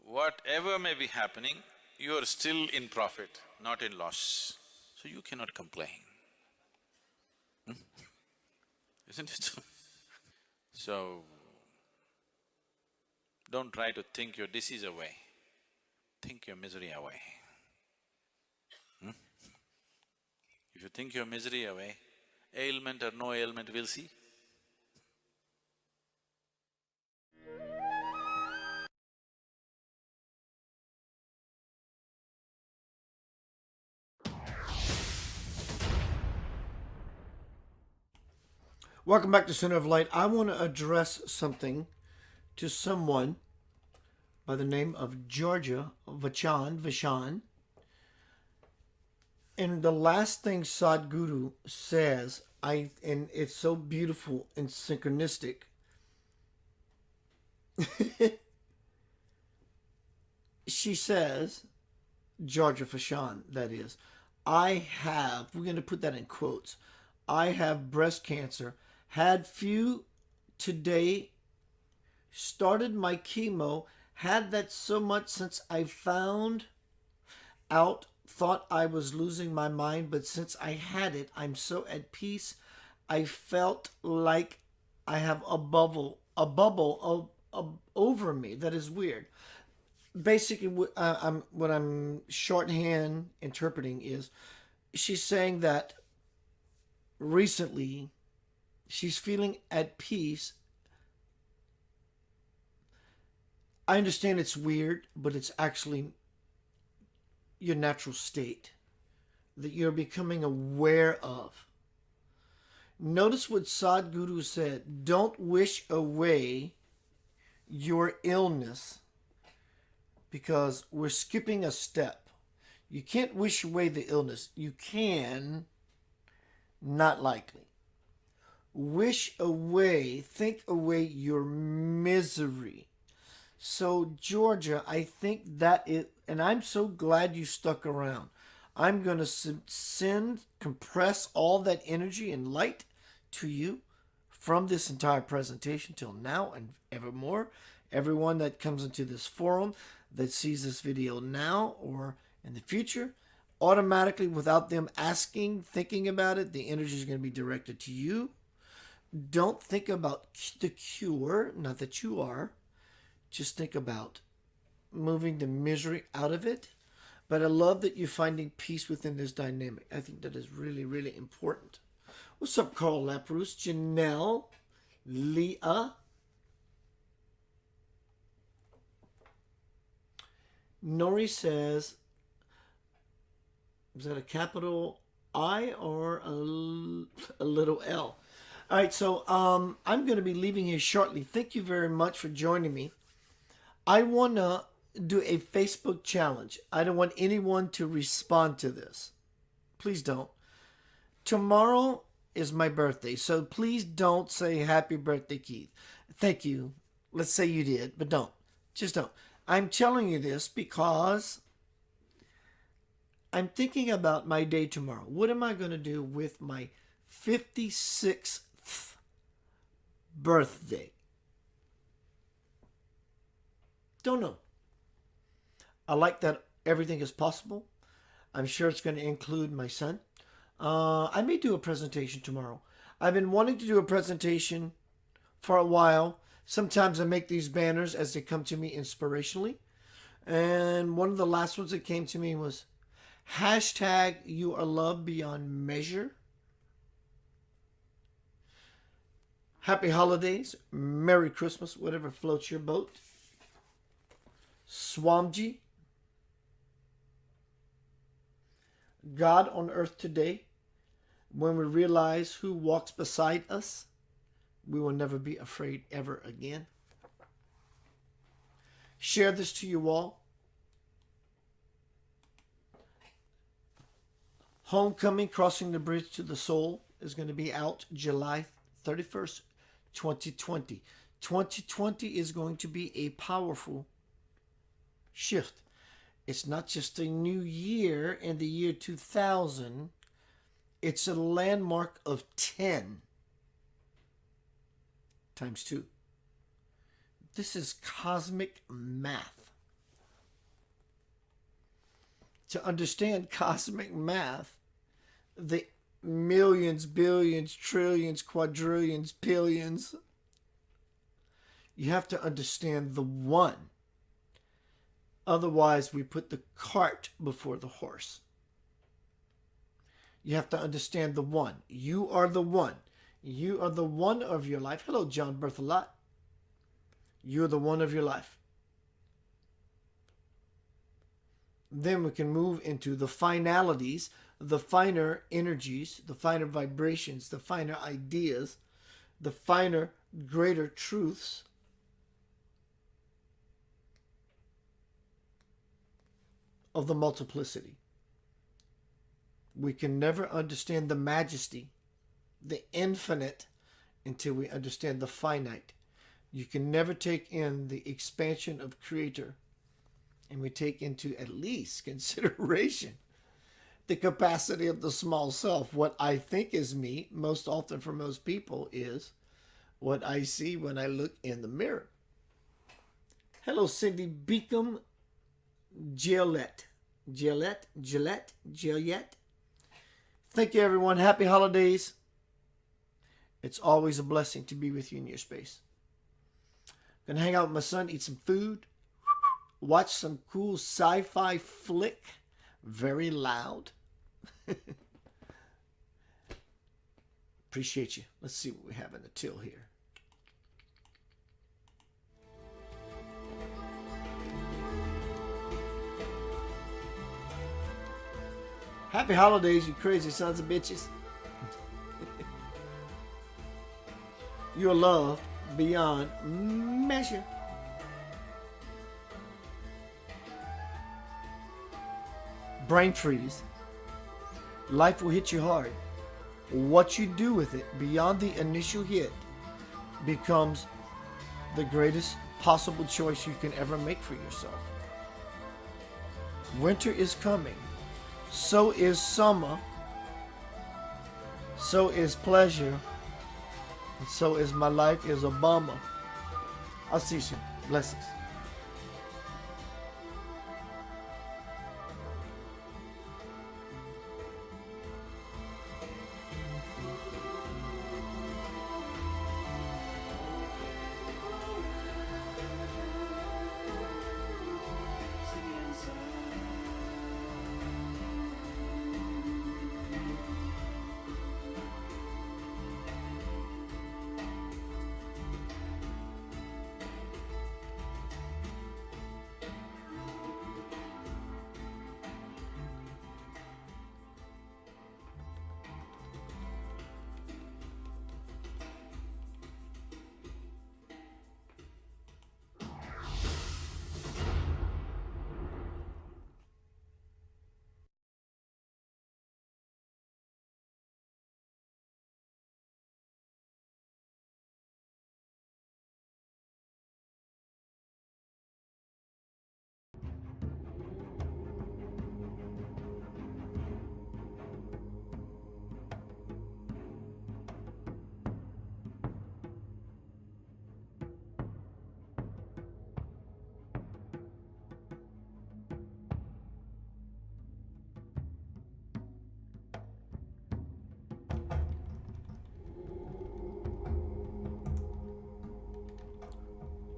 Whatever may be happening, you are still in profit, not in loss. So you cannot complain. Isn't it so? So, don't try to think your disease away, think your misery away. If you think your misery away, ailment or no ailment, we'll see. Welcome back to Center of Light. I want to address something to someone by the name of Georgia Vachan. And the last thing Sadhguru says, and it's so beautiful and synchronistic. She says, Georgia Vachan, that is, we're going to put that in quotes, I have breast cancer, had few today, started my chemo, had that so much since I found out, thought I was losing my mind, but since I had it, I'm so at peace. I felt like I have a bubble over me. That is weird. Basically, what I'm shorthand interpreting is, she's saying that recently she's feeling at peace. I understand it's weird, but it's actually your natural state that you're becoming aware of. Notice what Sadhguru said, don't wish away your illness, because we're skipping a step. You can't wish away the illness. You can, not likely. Wish away, think away your misery. So, Georgia, I think that is, and I'm so glad you stuck around. I'm going to compress all that energy and light to you from this entire presentation till now and evermore. Everyone that comes into this forum that sees this video now or in the future, automatically, without them asking, thinking about it, the energy is going to be directed to you. Don't think about the cure, not that you are. Just think about moving the misery out of it. But I love that you're finding peace within this dynamic. I think that is really, really important. What's up, Carl Laprousse, Janelle, Leah, Nori says, is that a capital I or a little L? All right, so I'm going to be leaving here shortly. Thank you very much for joining me. I want to do a Facebook challenge. I don't want anyone to respond to this. Please don't. Tomorrow is my birthday, so please don't say happy birthday, Keith. Thank you. Let's say you did, but don't. Just don't. I'm telling you this because I'm thinking about my day tomorrow. What am I going to do with my 56th birthday? Don't know. I like that everything is possible. I'm sure it's going to include my son. I may do a presentation tomorrow. I've been wanting to do a presentation for a while. Sometimes I make these banners as they come to me inspirationally. And one of the last ones that came to me was hashtag you are loved beyond measure. Happy holidays. Merry Christmas. Whatever floats your boat. Swamji. God on earth today. When we realize who walks beside us, we will never be afraid ever again. Share this to you all. Homecoming, Crossing the Bridge to the Soul is going to be out July 31st, 2020. 2020 is going to be a powerful shift. It's not just a new year in the year 2000. It's a landmark of 10 times 2. This is cosmic math. To understand cosmic math, the millions, billions, trillions, quadrillions, billions, you have to understand the one. Otherwise, we put the cart before the horse. You have to understand the one. You are the one. You are the one of your life. Hello, John Berthelot. You're the one of your life. Then we can move into the finalities, the finer energies, the finer vibrations, the finer ideas, the finer, greater truths of the multiplicity. We can never understand the majesty, the infinite, until we understand the finite. You can never take in the expansion of Creator, and we take into at least consideration the capacity of the small self. What I think is me, most often for most people, is what I see when I look in the mirror. Hello, Cindy Beacom Gillette. Gillette. Thank you, everyone. Happy holidays. It's always a blessing to be with you in your space. Gonna hang out with my son, eat some food, watch some cool sci-fi flick, very loud. Appreciate you. Let's see what we have in the till here. Happy holidays, you crazy sons of bitches. You're loved beyond measure. Brain freeze. Life will hit you hard. What you do with it beyond the initial hit becomes the greatest possible choice you can ever make for yourself. Winter is coming. So is summer. So is pleasure. And so is my life is Obama. I'll see you soon. Blessings.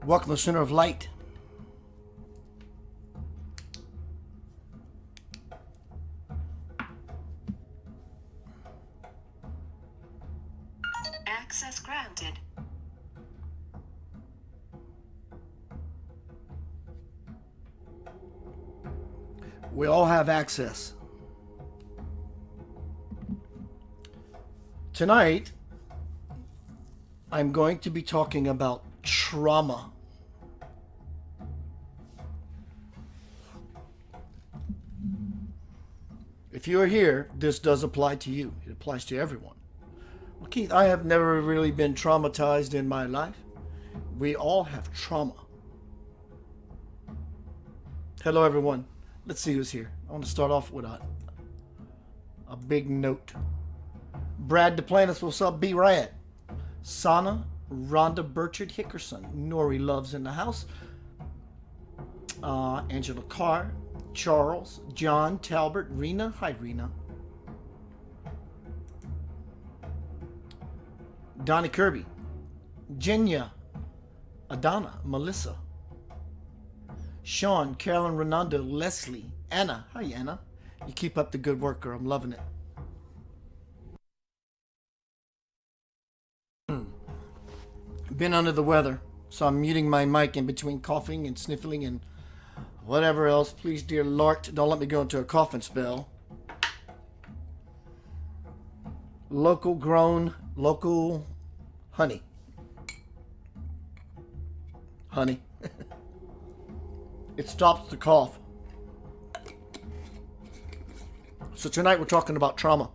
Welcome to the Center of Light. Access granted. We all have access. Tonight, I'm going to be talking about trauma. If you're here, this does apply to you. It applies to everyone. Well, Keith, I have never really been traumatized in my life. We all have trauma. Hello, everyone. Let's see who's here. I want to start off with a big note. Brad Duplantis, what's up? B. Rad. Sana, Rhonda Burchard Hickerson. Nori Loves in the house. Angela Carr. Charles. John Talbert. Rena. Hi, Rena. Donnie Kirby. Jenya. Adana. Melissa. Sean, Carolyn, Renando, Leslie, Anna. Hi, Anna. You keep up the good work, girl. I'm loving it. Been under the weather, so I'm muting my mic in between coughing and sniffling and whatever else. Please, dear Lord, don't let me go into a coughing spell. Local grown, local honey. Honey. It stops the cough. So tonight we're talking about trauma.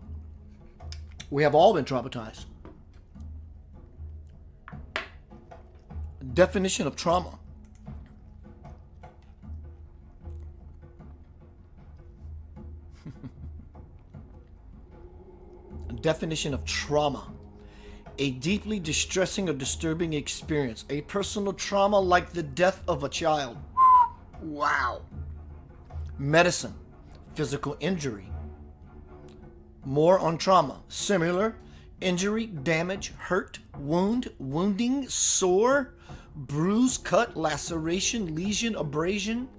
We have all been traumatized. Definition of trauma. Definition of trauma. A deeply distressing or disturbing experience. A personal trauma like the death of a child. Wow. Medicine. Physical injury. More on trauma. Similar. Injury, damage, hurt, wound, wounding, sore, bruise, cut, laceration, lesion, abrasion,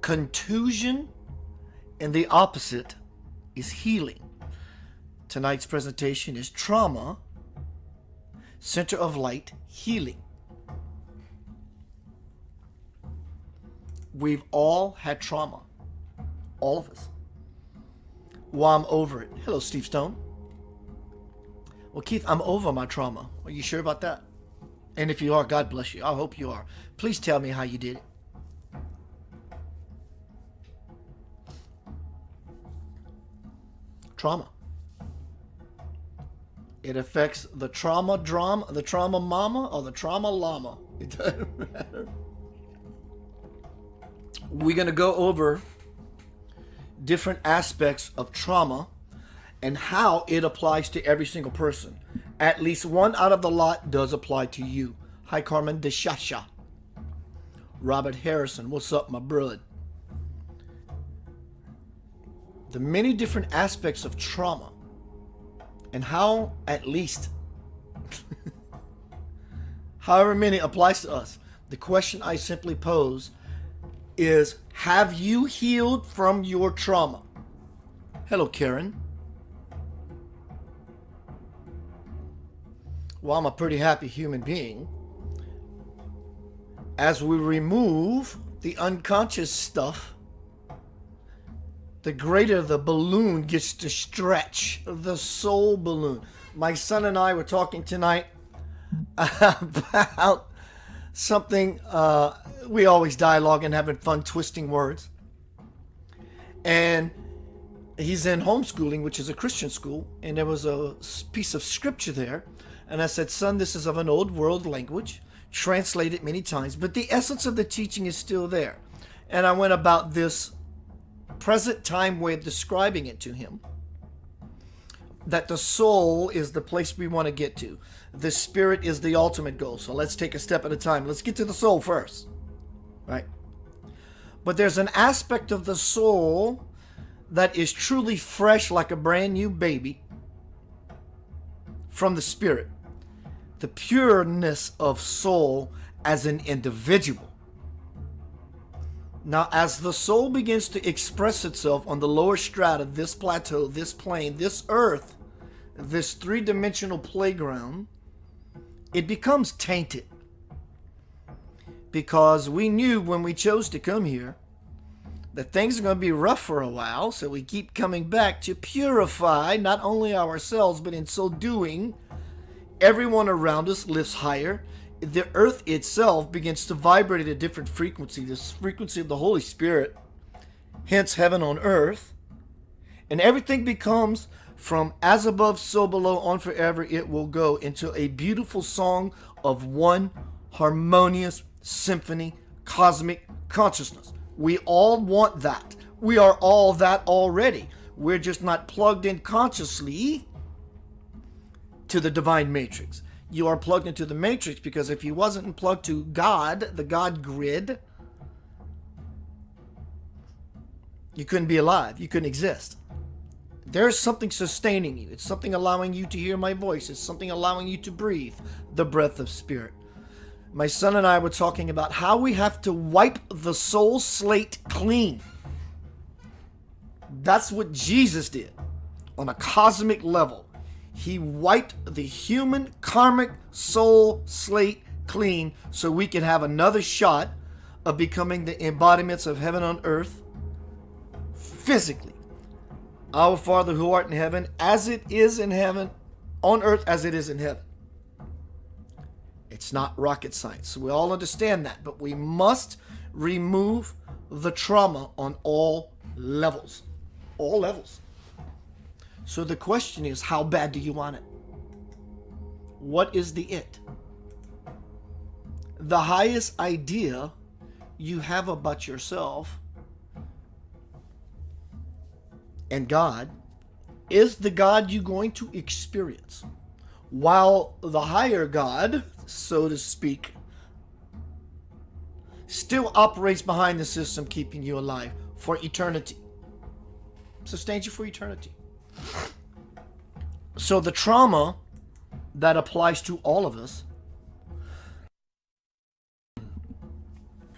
contusion, and the opposite is healing. Tonight's presentation is Trauma, Center of Light, Healing. We've all had trauma. All of us. Well, I'm over it. Hello, Steve Stone. Well, Keith, I'm over my trauma. Are you sure about that? And if you are, God bless you. I hope you are. Please tell me how you did it. Trauma. It affects the trauma drama, the trauma mama, or the trauma llama. It doesn't matter. We're going to go over different aspects of trauma and how it applies to every single person. At least one out of the lot does apply to you. Hi, Carmen DeShasha. Robert Harrison, what's up, my bud? The many different aspects of trauma and how at least however many applies to us. The question I simply pose is, have you healed from your trauma? Hello, Karen. Well, I'm a pretty happy human being. As we remove the unconscious stuff, the greater the balloon gets to stretch, the soul balloon. My son and I were talking tonight about something, we always dialogue and having fun twisting words. And he's in homeschooling, which is a Christian school, and there was a piece of scripture there. And I said, son, this is of an old world language, translated many times, but the essence of the teaching is still there. And I went about this present time way of describing it to him, that the soul is the place we want to get to. The spirit is the ultimate goal. So let's take a step at a time. Let's get to the soul first, right? But there's an aspect of the soul that is truly fresh like a brand new baby from the spirit. The pureness of soul as an individual. Now, as the soul begins to express itself on the lower strata, this plateau, this plane, this earth, this three-dimensional playground, it becomes tainted. Because we knew when we chose to come here that things are going to be rough for a while, so we keep coming back to purify not only ourselves, but in so doing, everyone around us lifts higher. The earth itself begins to vibrate at a different frequency, this frequency of the Holy Spirit, hence heaven on earth, and everything becomes from as above, so below, on forever it will go, into a beautiful song of one harmonious symphony, cosmic consciousness. We all want that. We are all that already. We're just not plugged in consciously to the divine matrix. You are plugged into the matrix because if you wasn't plugged to God, the God grid, you couldn't be alive. You couldn't exist. There's something sustaining you. It's something allowing you to hear my voice. It's something allowing you to breathe the breath of spirit. My son and I were talking about how we have to wipe the soul slate clean. That's what Jesus did on a cosmic level. He wiped the human karmic soul slate clean so we can have another shot of becoming the embodiments of heaven on earth physically. Our Father who art in heaven, as it is in heaven, on earth as it is in heaven. It's not rocket science. We all understand that, but we must remove the trauma on all levels. All levels. So the question is, how bad do you want it? What is the it? The highest idea you have about yourself and God is the God you're going to experience. While the higher God, so to speak, still operates behind the system, keeping you alive for eternity. Sustains you for eternity. So the trauma that applies to all of us,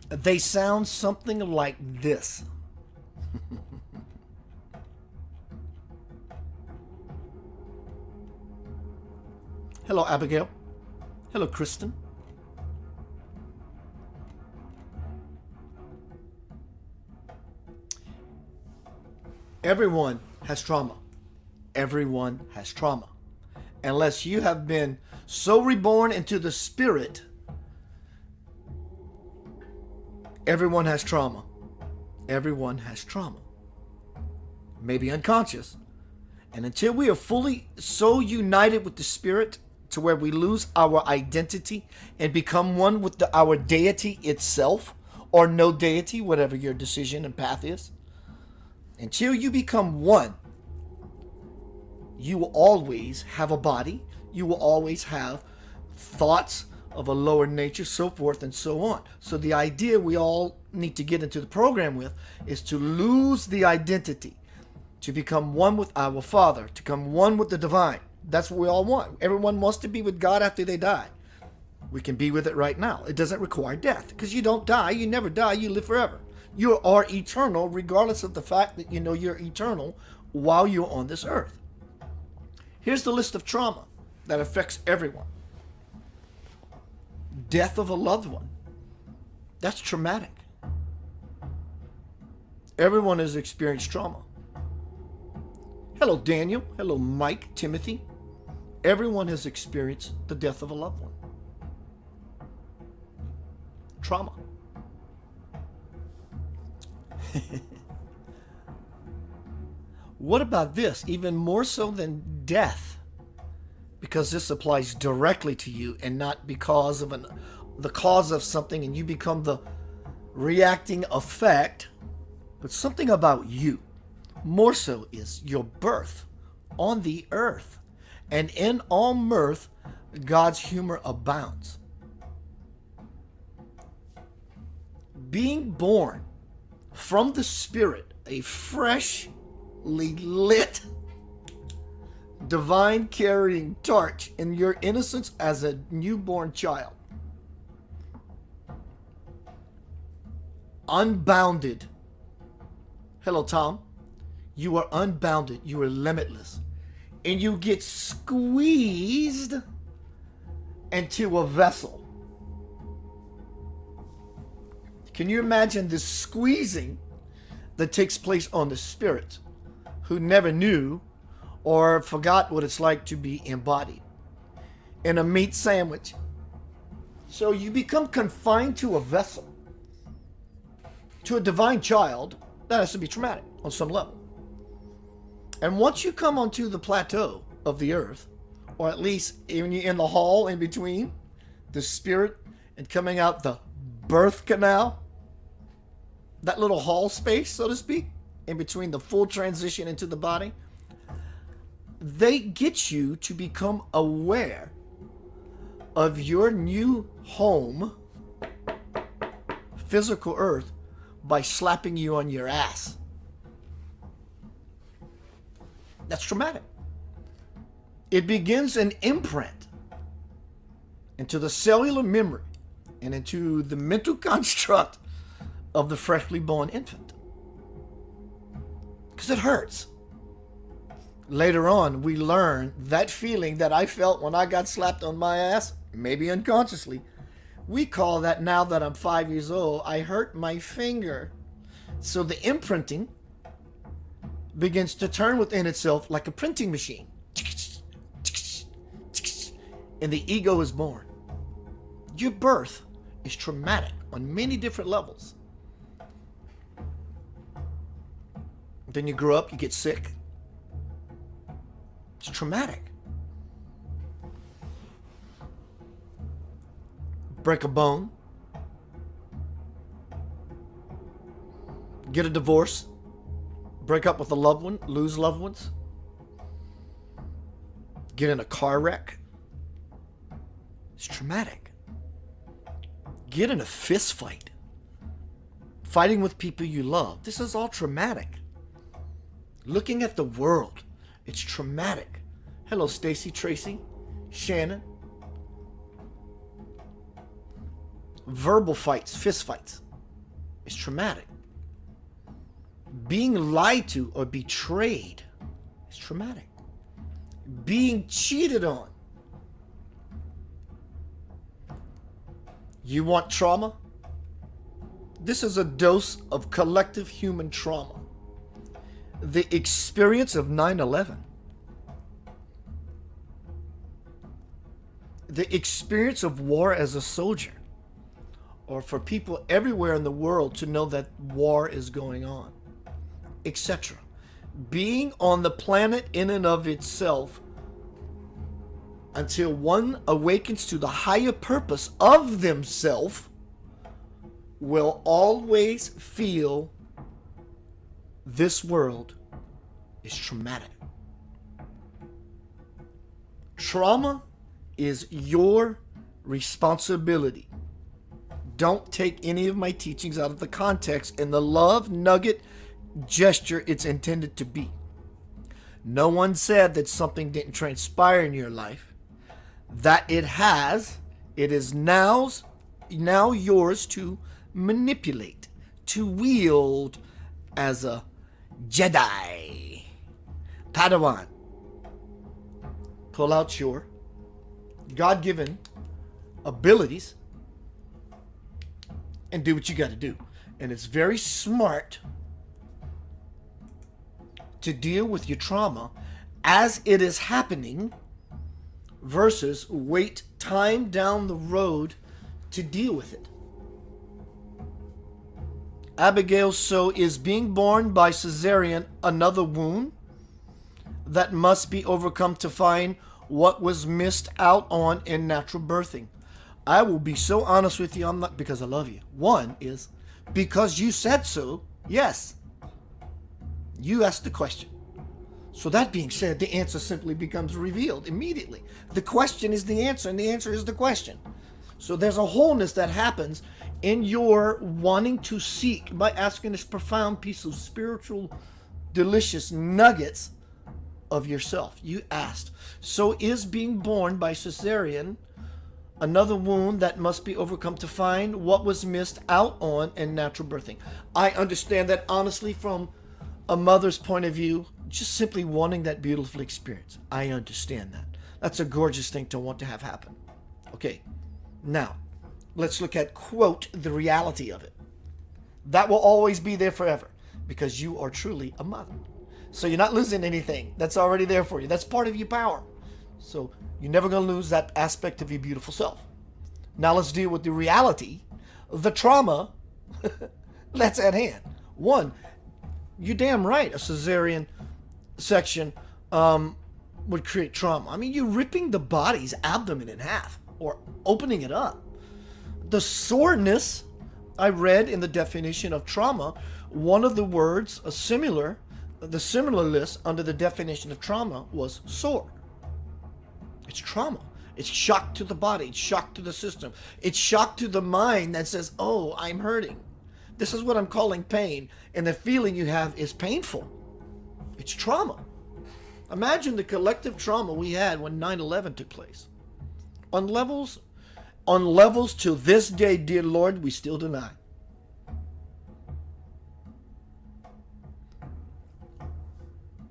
they sound something like this. Hello, Abigail. Hello, Kristen. Everyone has trauma. Everyone has trauma. Unless you have been so reborn into the spirit, everyone has trauma. Everyone has trauma. Maybe unconscious. And until we are fully so united with the spirit to where we lose our identity and become one with our deity itself, or no deity, whatever your decision and path is, until you become one, you will always have a body, you will always have thoughts of a lower nature, so forth and so on. So the idea we all need to get into the program with is to lose the identity, to become one with our Father, to become one with the divine. That's what we all want. Everyone wants to be with God after they die. We can be with it right now. It doesn't require death because you don't die. You never die. You live forever. You are eternal regardless of the fact that you know you're eternal while you're on this earth. Here's the list of trauma that affects everyone. Death of a loved one. That's traumatic. Everyone has experienced trauma. Hello, Daniel. Hello, Mike, Timothy. Everyone has experienced the death of a loved one. Trauma. What about this? Even more so than death, because this applies directly to you and not because of the cause of something and you become the reacting effect, but something about you. More so is your birth on the earth. And in all mirth, God's humor abounds. Being born from the Spirit, a freshly lit, divine carrying torch in your innocence as a newborn child. unbounded. Hello, Tom. You are unbounded. You are limitless. And you get squeezed into a vessel. Can you imagine the squeezing that takes place on the spirit who never knew or forgot what it's like to be embodied in a meat sandwich? So you become confined to a vessel. To a divine child, that has to be traumatic on some level. And once you come onto the plateau of the earth, or at least in the hall in between the spirit and coming out the birth canal, that little hall space, so to speak, in between the full transition into the body, they get you to become aware of your new home, physical earth, by slapping you on your ass. That's traumatic. It begins an imprint into the cellular memory and into the mental construct of the freshly born infant. Because it hurts. Later on, we learn that feeling that I felt when I got slapped on my ass, maybe unconsciously, we call that, now that I'm 5 years old, I hurt my finger. So the imprinting begins to turn within itself like a printing machine. And the ego is born. Your birth is traumatic on many different levels. Then you grow up, you get sick. It's traumatic. Break a bone. Get a divorce. Break up with a loved one. Lose loved ones. Get in a car wreck. It's traumatic. Get in a fist fight. Fighting with people you love. This is all traumatic. Looking at the world. It's traumatic. Hello, Stacy, Tracy, Shannon. Verbal fights, fist fights. It's traumatic. Being lied to or betrayed is traumatic. Being cheated on. You want trauma? This is a dose of collective human trauma. The experience of 9/11. The experience of war as a soldier. Or for people everywhere in the world to know that war is going on, etc. Being on the planet in and of itself until one awakens to the higher purpose of themselves will always feel this world is traumatic. Trauma is your responsibility. Don't take any of my teachings out of the context and the love nugget gesture it's intended to be. No one said that something didn't transpire in your life. That it has. It is now yours to manipulate, to wield as a Jedi. Padawan. Pull out your God-given abilities and do what you got to do. And it's very smart to deal with your trauma as it is happening versus wait time down the road to deal with it. Abigail, so is being born by cesarean another wound that must be overcome to find what was missed out on in natural birthing? I will be so honest with you, I'm not, because I love you. One is because you said so, yes. You asked the question. So that being said, the answer simply becomes revealed immediately. The question is the answer, and the answer is the question. So there's a wholeness that happens in your wanting to seek by asking this profound piece of spiritual, delicious nuggets of yourself. You asked, so is being born by cesarean Another wound that must be overcome to find what was missed out on in natural birthing. I understand that honestly from a mother's point of view, just simply wanting that beautiful experience. I understand that. That's a gorgeous thing to want to have happen. Okay, now let's look at, quote, the reality of it. That will always be there forever because you are truly a mother. So you're not losing anything. That's already there for you. That's part of your power. So you're never going to lose that aspect of your beautiful self. Now let's deal with the reality, the trauma that's at hand. One, you're damn right, a cesarean section would create trauma. I mean, you're ripping the body's abdomen in half or opening it up. The soreness, I read in the definition of trauma, one of the words, the similar list under the definition of trauma was sore. It's trauma. It's shock to the body. It's shock to the system. It's shock to the mind that says, oh, I'm hurting. This is what I'm calling pain. And the feeling you have is painful. It's trauma. Imagine the collective trauma we had when 9/11 took place. On levels to this day, dear Lord, we still deny.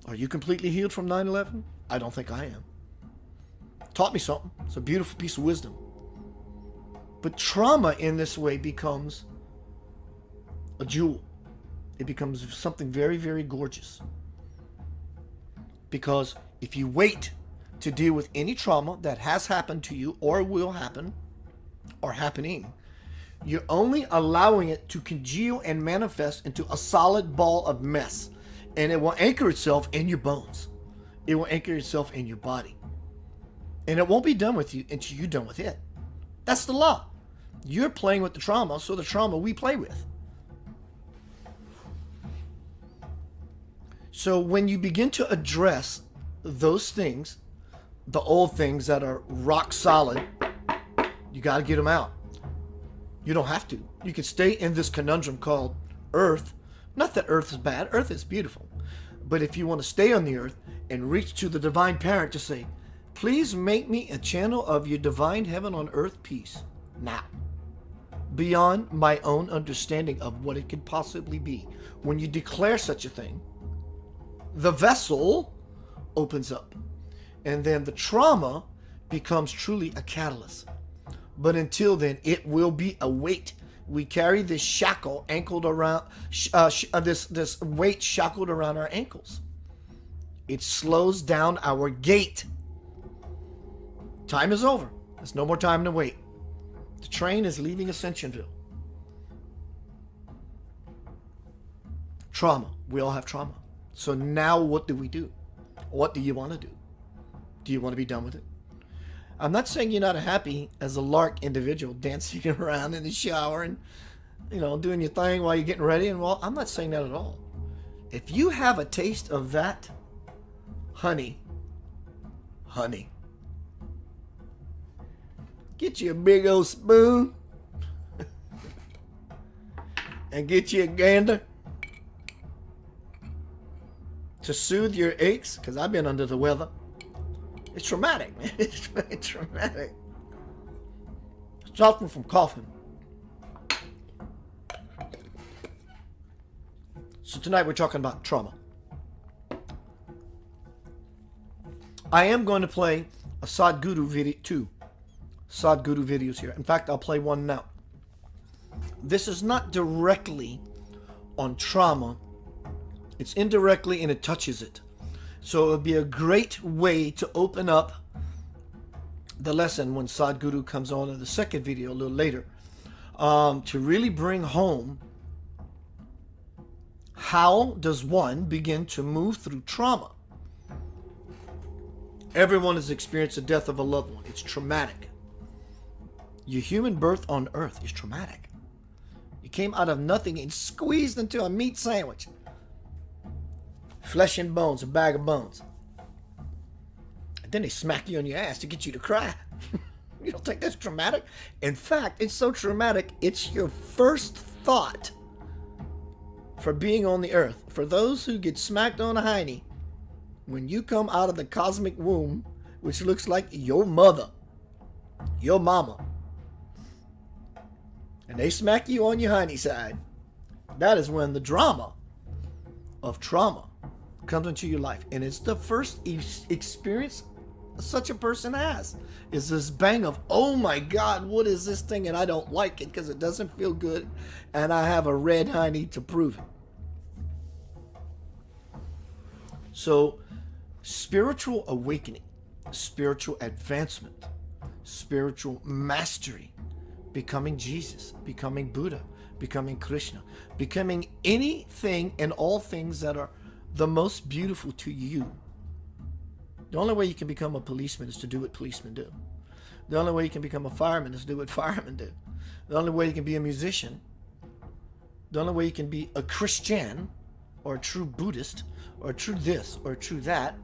Are you completely healed from 9/11? I don't think I am. Taught me something. It's a beautiful piece of wisdom. But trauma in this way becomes a jewel. It becomes something very, very gorgeous. Because if you wait to deal with any trauma that has happened to you or will happen or happening, you're only allowing it to congeal and manifest into a solid ball of mess. And it will anchor itself in your bones. It will anchor itself in your body. And it won't be done with you until you're done with it. That's the law. You're playing with the trauma, so the trauma we play with. So when you begin to address those things, the old things that are rock solid, you got to get them out. You don't have to. You can stay in this conundrum called Earth. Not that Earth is bad. Earth is beautiful. But if you want to stay on the Earth and reach to the divine parent to say, please make me a channel of your divine heaven on earth peace now, beyond my own understanding of what it could possibly be. When you declare such a thing, the vessel opens up, and then the trauma becomes truly a catalyst. But until then, it will be a weight. We carry this shackle ankled around, this weight shackled around our ankles. It slows down our gait. Time is over. There's no more time to wait. The train is leaving Ascensionville. Trauma. We all have trauma. So now what do we do? What do you want to do? Do you want to be done with it? I'm not saying you're not happy as a lark individual dancing around in the shower and, doing your thing while you're getting ready. And well, I'm not saying that at all. If you have a taste of that, honey, get you a big old spoon and get you a gander to soothe your aches, because I've been under the weather. It's traumatic, man. It's very traumatic. Stopped me from coughing. So tonight we're talking about trauma. I am going to play a Sadhguru video, 2 Sadhguru videos here. In fact, I'll play one now. This is not directly on trauma. It's indirectly and it touches it. So it would be a great way to open up the lesson when Sadhguru comes on in the second video a little later, to really bring home how does one begin to move through trauma. Everyone has experienced the death of a loved one. It's traumatic. Your human birth on earth is traumatic. You came out of nothing and squeezed into a meat sandwich. Flesh and bones, a bag of bones. And then they smack you on your ass to get you to cry. You don't think that's traumatic? In fact, it's so traumatic, it's your first thought for being on the earth. For those who get smacked on the hiney, when you come out of the cosmic womb, which looks like your mother, your mama, and they smack you on your hiney side, that is when the drama of trauma comes into your life. And it's the first experience such a person has, is this bang of, oh my God, what is this thing? And I don't like it because it doesn't feel good. And I have a red hiney to prove it. So spiritual awakening, spiritual advancement, spiritual mastery, becoming Jesus, becoming Buddha, becoming Krishna, becoming anything and all things that are the most beautiful to you. The only way you can become a policeman is to do what policemen do. The only way you can become a fireman is to do what firemen do. The only way you can be a musician, the only way you can be a Christian or a true Buddhist or a true this or a true that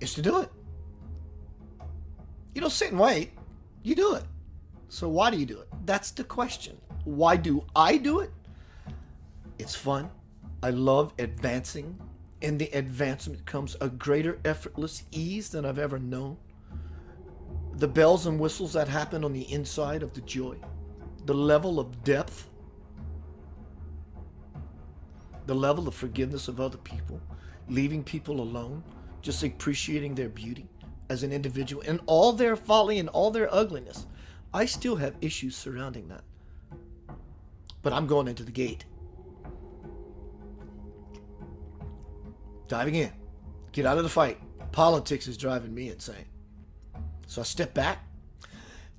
is to do it. You don't sit and wait. You do it. So why do you do it? That's the question. Why do I do it? It's fun. I love advancing. In the advancement comes a greater effortless ease than I've ever known. The bells and whistles that happen on the inside of the joy. The level of depth. The level of forgiveness of other people. Leaving people alone. Just appreciating their beauty as an individual. And all their folly and all their ugliness. I still have issues surrounding that. But I'm going into the gate. Diving in. Get out of the fight. Politics is driving me insane. So I step back,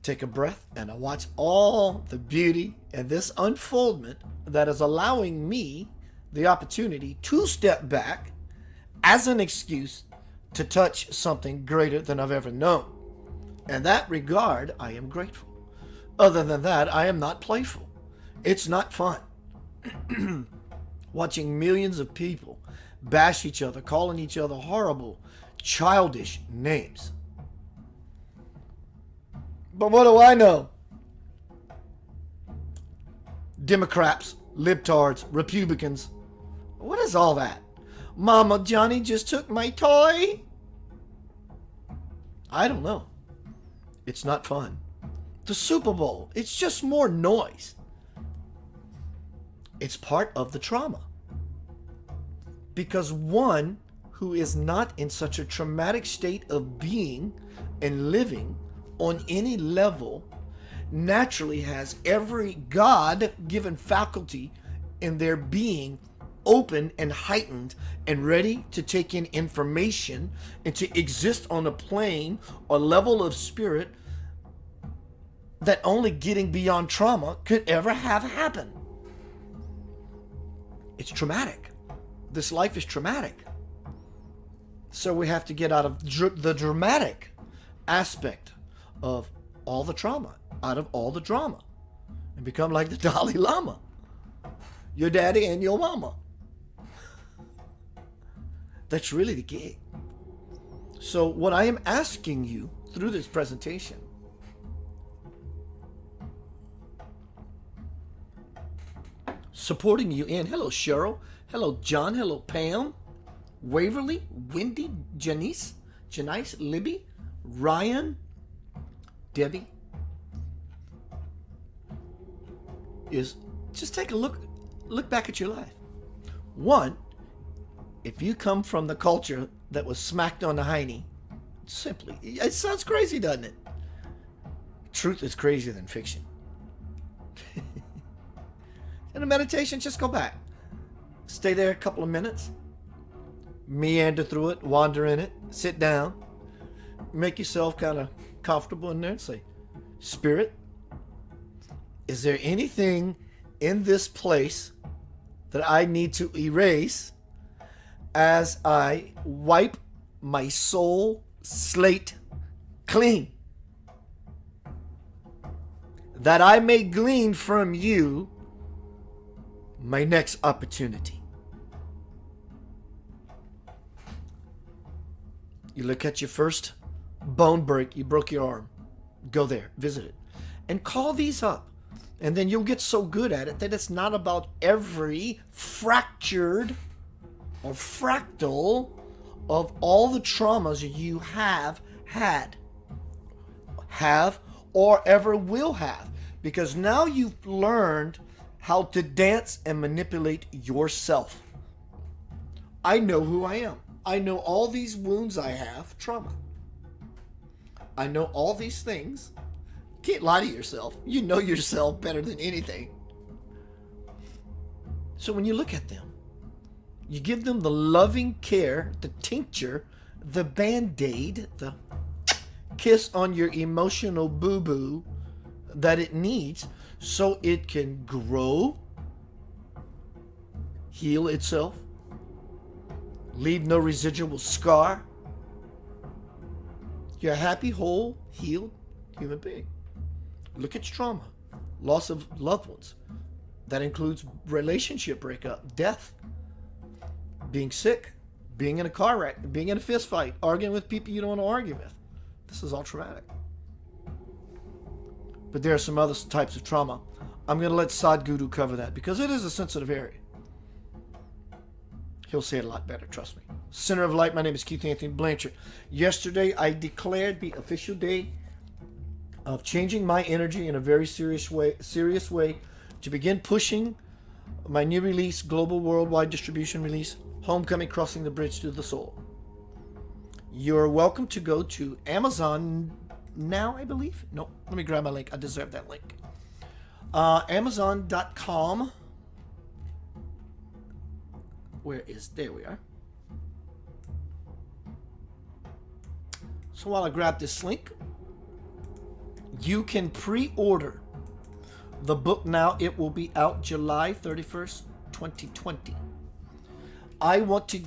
take a breath, and I watch all the beauty and this unfoldment that is allowing me the opportunity to step back as an excuse to touch something greater than I've ever known. In that regard, I am grateful. Other than that, I am not playful. It's not fun. Watching millions of people bash each other, calling each other horrible, childish names. But what do I know? Democrats, libtards, Republicans. What is all that? Mama, Johnny just took my toy. I don't know. It's not fun. The Super Bowl, it's just more noise. It's part of the trauma. Because one who is not in such a traumatic state of being and living on any level naturally has every God-given faculty in their being open and heightened and ready to take in information and to exist on a plane or level of spirit that only getting beyond trauma could ever have happen. It's traumatic. This life is traumatic. So we have to get out of the dramatic aspect of all the trauma, out of all the drama, and become like the Dalai Lama, your daddy and your mama. That's really the gig. So what I am asking you through this presentation, supporting you in, hello Cheryl, hello John, hello Pam, Waverly, Wendy, Janice, Libby, Ryan, Debbie, is just take a look back at your life. One, if you come from the culture that was smacked on the hiney, simply, it sounds crazy, doesn't it? Truth is crazier than fiction. In a meditation, just go back. Stay there a couple of minutes. Meander through it, wander in it, sit down. Make yourself kind of comfortable in there and say, Spirit, is there anything in this place that I need to erase as I wipe my soul slate clean, that I may glean from you my next opportunity? You look at your first bone break, you broke your arm, go there, visit it, and call these up. And then you'll get so good at it that it's not about every fractured or fractal of all the traumas you have had, have, or ever will have. Because now you've learned how to dance and manipulate yourself. I know who I am. I know all these wounds I have, trauma. I know all these things. Can't lie to yourself. You know yourself better than anything. So when you look at them, you give them the loving care, the tincture, the band-aid, the kiss on your emotional boo-boo that it needs so it can grow, heal itself, leave no residual scar. You're a happy, whole, healed human being. Look at trauma, loss of loved ones. That includes relationship breakup, death, being sick, being in a car wreck, being in a fist fight, arguing with people you don't want to argue with. This is all traumatic. But there are some other types of trauma. I'm going to let Sadhguru cover that because it is a sensitive area. He'll say it a lot better, trust me. Center of Light, my name is Keith Anthony Blanchard. Yesterday, I declared the official day of changing my energy in a very serious way to begin pushing my new release, global worldwide distribution release, Homecoming: Crossing the Bridge to the Soul. You're welcome to go to Amazon now, I believe. No, let me grab my link. I deserve that link. Amazon.com. There we are. So while I grab this link, you can pre-order the book now. It will be out July 31st, 2020. I will do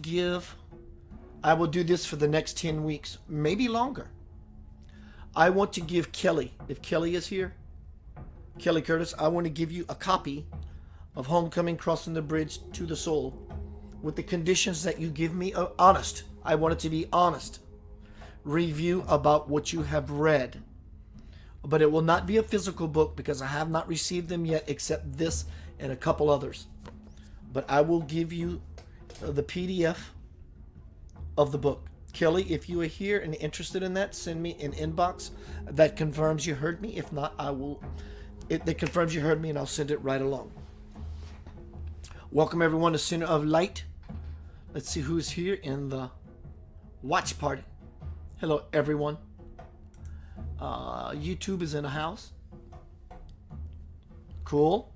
this for the next 10 weeks, maybe longer. I want to give Kelly, if Kelly is here, Kelly Curtis, I want to give you a copy of Homecoming: Crossing the Bridge to the Soul with the conditions that you give me honest. I want it to be honest review about what you have read. But it will not be a physical book because I have not received them yet except this and a couple others. But I will give you the PDF of the book. Kelly, if you are here and interested in that, send me an inbox that confirms you heard me. If not, that confirms you heard me and I'll send it right along. Welcome everyone to Center of Light. Let's see who's here in the watch party. Hello everyone. YouTube is in the house. Cool.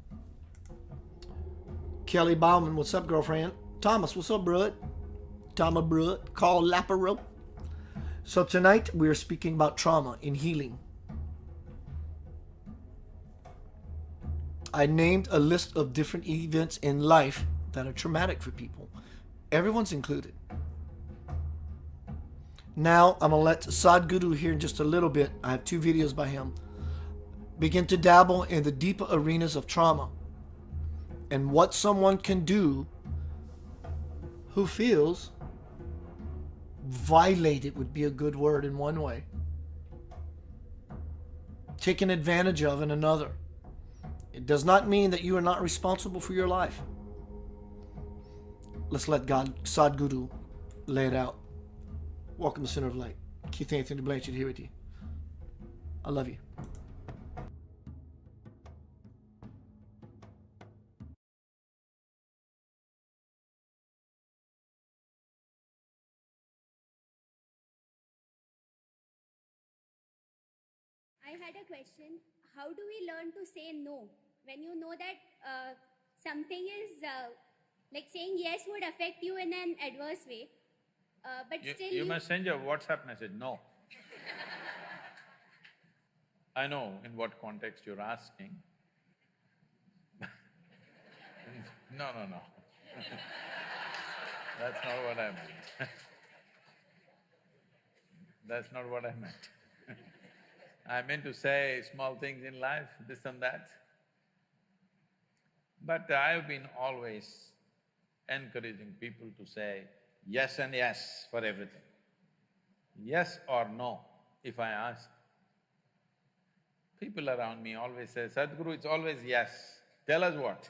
Kelly Bauman, what's up, girlfriend? Thomas, what's up, bud? Thomas, bud. Carl Laparo. So tonight we are speaking about trauma and healing. I named a list of different events in life that are traumatic for people. Everyone's included. Now, I'm going to let Sadhguru here in just a little bit. I have 2 videos by him. Begin to dabble in the deeper arenas of trauma and what someone can do who feels violated would be a good word in one way. Taken advantage of in another. It does not mean that you are not responsible for your life. Let's let God, Sadhguru, lay it out. Welcome to Center of Light. Keith Anthony Blanchard here with you. I love you. I had a question. How do we learn to say no when you know that something is like saying yes would affect you in an adverse way, but still You must send your WhatsApp message, no. I know in what context you're asking. No, no, no. That's not what I meant. That's not what I meant. I meant to say small things in life, this and that. But I've been always encouraging people to say yes and yes for everything. Yes or no, if I ask. People around me always say, Sadhguru, it's always yes, tell us what.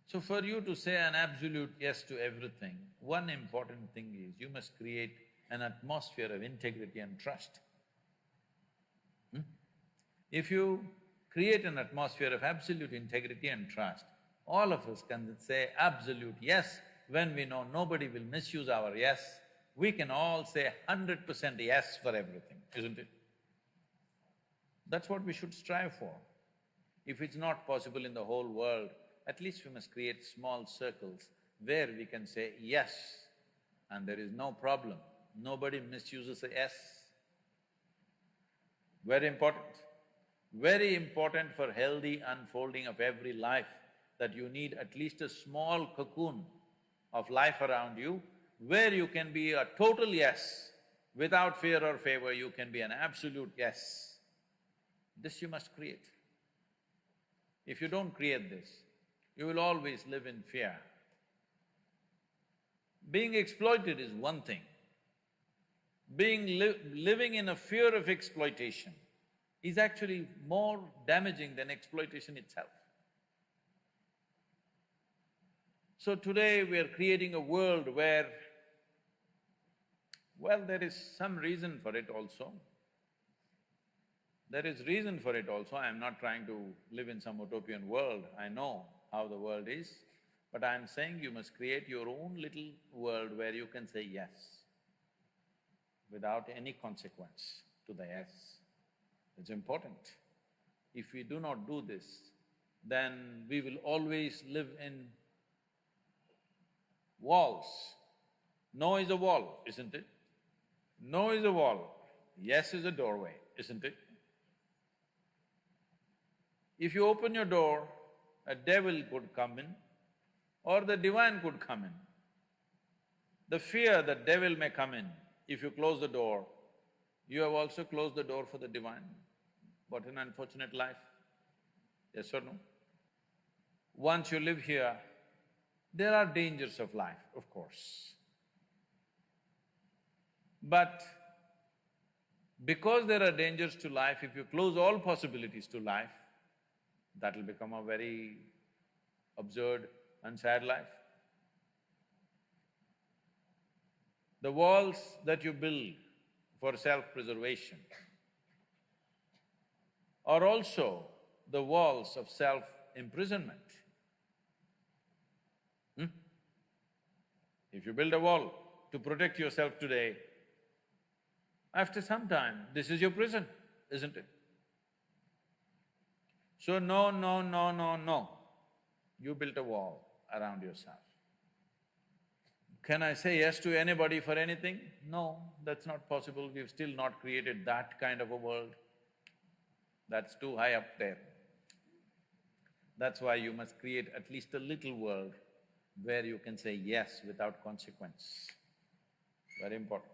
So for you to say an absolute yes to everything, one important thing is you must create an atmosphere of integrity and trust. If you create an atmosphere of absolute integrity and trust, all of us can say absolute yes when we know nobody will misuse our yes. We can all say 100% yes for everything, isn't it? That's what we should strive for. If it's not possible in the whole world, at least we must create small circles where we can say yes and there is no problem. Nobody misuses a yes. Very important. Very important for healthy unfolding of every life, that you need at least a small cocoon of life around you where you can be a total yes. Without fear or favor, you can be an absolute yes. This you must create. If you don't create this, you will always live in fear. Being exploited is one thing. Living in a fear of exploitation is actually more damaging than exploitation itself. So today we are creating a world where, well, there is some reason for it also. There is reason for it also. I am not trying to live in some utopian world, I know how the world is, but I am saying you must create your own little world where you can say yes without any consequence to the yes. It's important. If we do not do this, then we will always live in walls. No is a wall, isn't it? No is a wall, yes is a doorway, isn't it? If you open your door, a devil could come in or the divine could come in. The fear that devil may come in, if you close the door, you have also closed the door for the divine. What an unfortunate life, yes or no? Once you live here, there are dangers of life, of course. But because there are dangers to life, if you close all possibilities to life, that'll become a very absurd and sad life. The walls that you build for self-preservation are also the walls of self-imprisonment. If you build a wall to protect yourself today, after some time, this is your prison, isn't it? So no, no, no, no, no. You built a wall around yourself. Can I say yes to anybody for anything? No, that's not possible. We've still not created that kind of a world. That's too high up there. That's why you must create at least a little world where you can say yes without consequence. Very important.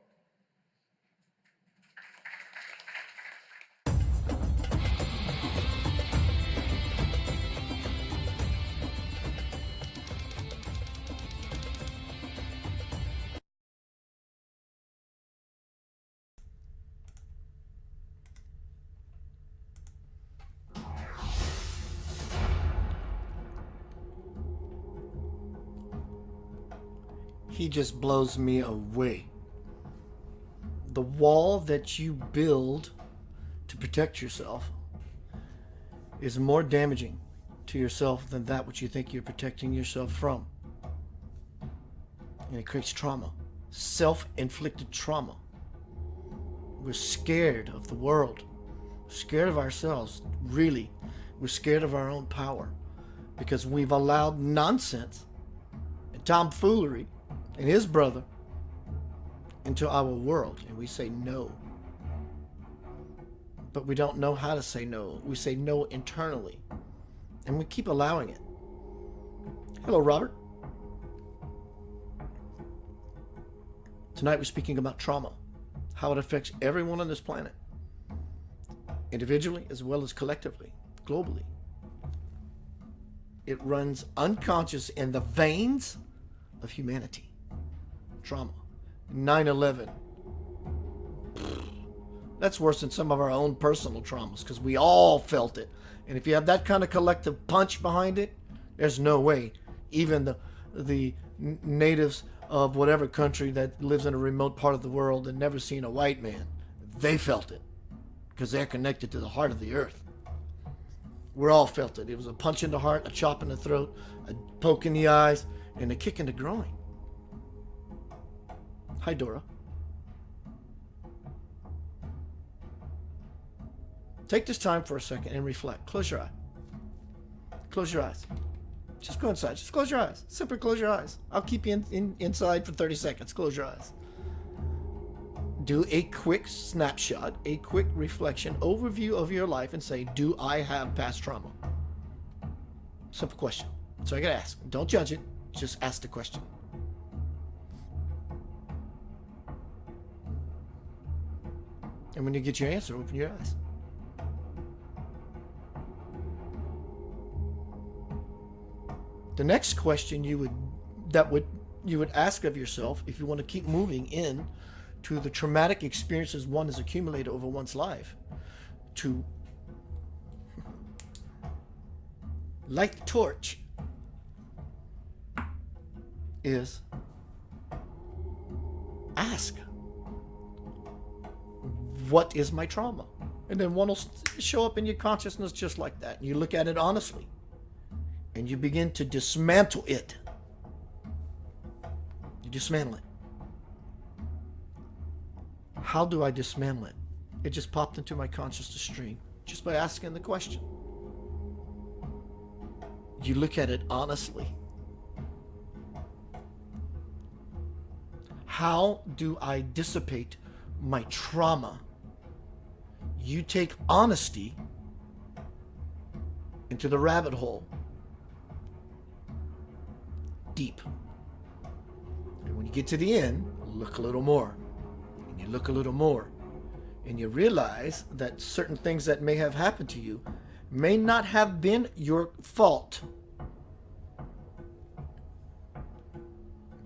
He just blows me away. The wall that you build to protect yourself is more damaging to yourself than that which you think you're protecting yourself from. And it creates trauma, self-inflicted trauma. We're scared of the world, scared of ourselves, really. We're scared of our own power because we've allowed nonsense and tomfoolery and his brother into our world, and we say no. But we don't know how to say no. We say no internally, and we keep allowing it. Hello, Robert. Tonight we're speaking about trauma, how it affects everyone on this planet, individually as well as collectively, globally. It runs unconscious in the veins of humanity. Trauma. 9/11. That's worse than some of our own personal traumas because we all felt it. And if you have that kind of collective punch behind it, there's no way even the natives of whatever country that lives in a remote part of the world and never seen a white man. They felt it because they're connected to the heart of the earth. We all felt it. It was a punch in the heart, a chop in the throat, a poke in the eyes, and a kick in the groin. Hi, Dora. Take this time for a second and reflect. Close your eye. Close your eyes. Just go inside. Just close your eyes. Simply close your eyes. I'll keep you inside for 30 seconds. Close your eyes. Do a quick snapshot, a quick reflection, overview of your life and say, do I have past trauma? Simple question. So I gotta ask. Don't judge it. Just ask the question. And when you get your answer, open your eyes. The next question you would ask of yourself, if you want to keep moving in to the traumatic experiences one has accumulated over one's life, to light the torch, is ask, what is my trauma? And then one will show up in your consciousness just like that. And you look at it honestly. And you begin to dismantle it. You dismantle it. How do I dismantle it? It just popped into my consciousness stream just by asking the question. You look at it honestly. How do I dissipate my trauma? You take honesty into the rabbit hole. Deep. And when you get to the end, look a little more. And you look a little more. And you realize that certain things that may have happened to you may not have been your fault.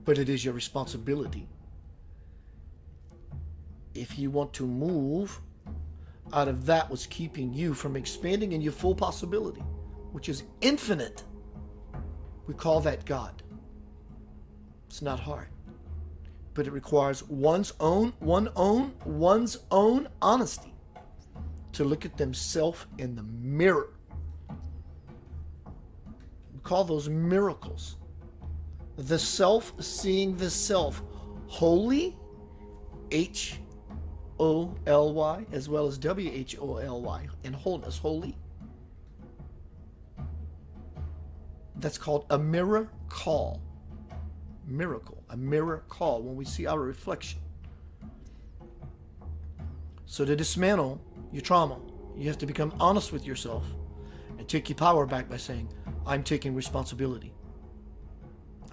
But it is your responsibility. If you want to move out of that what's keeping you from expanding in your full possibility, which is infinite, we call that God. It's not hard, but it requires one's own honesty to look at themselves in the mirror. We call those miracles. The self seeing the self wholly, H-O-L-Y, as well as W-H-O-L-Y, and wholeness, holy. That's called a mirror call. Miracle, a mirror call when we see our reflection. So to dismantle your trauma, you have to become honest with yourself and take your power back by saying, I'm taking responsibility.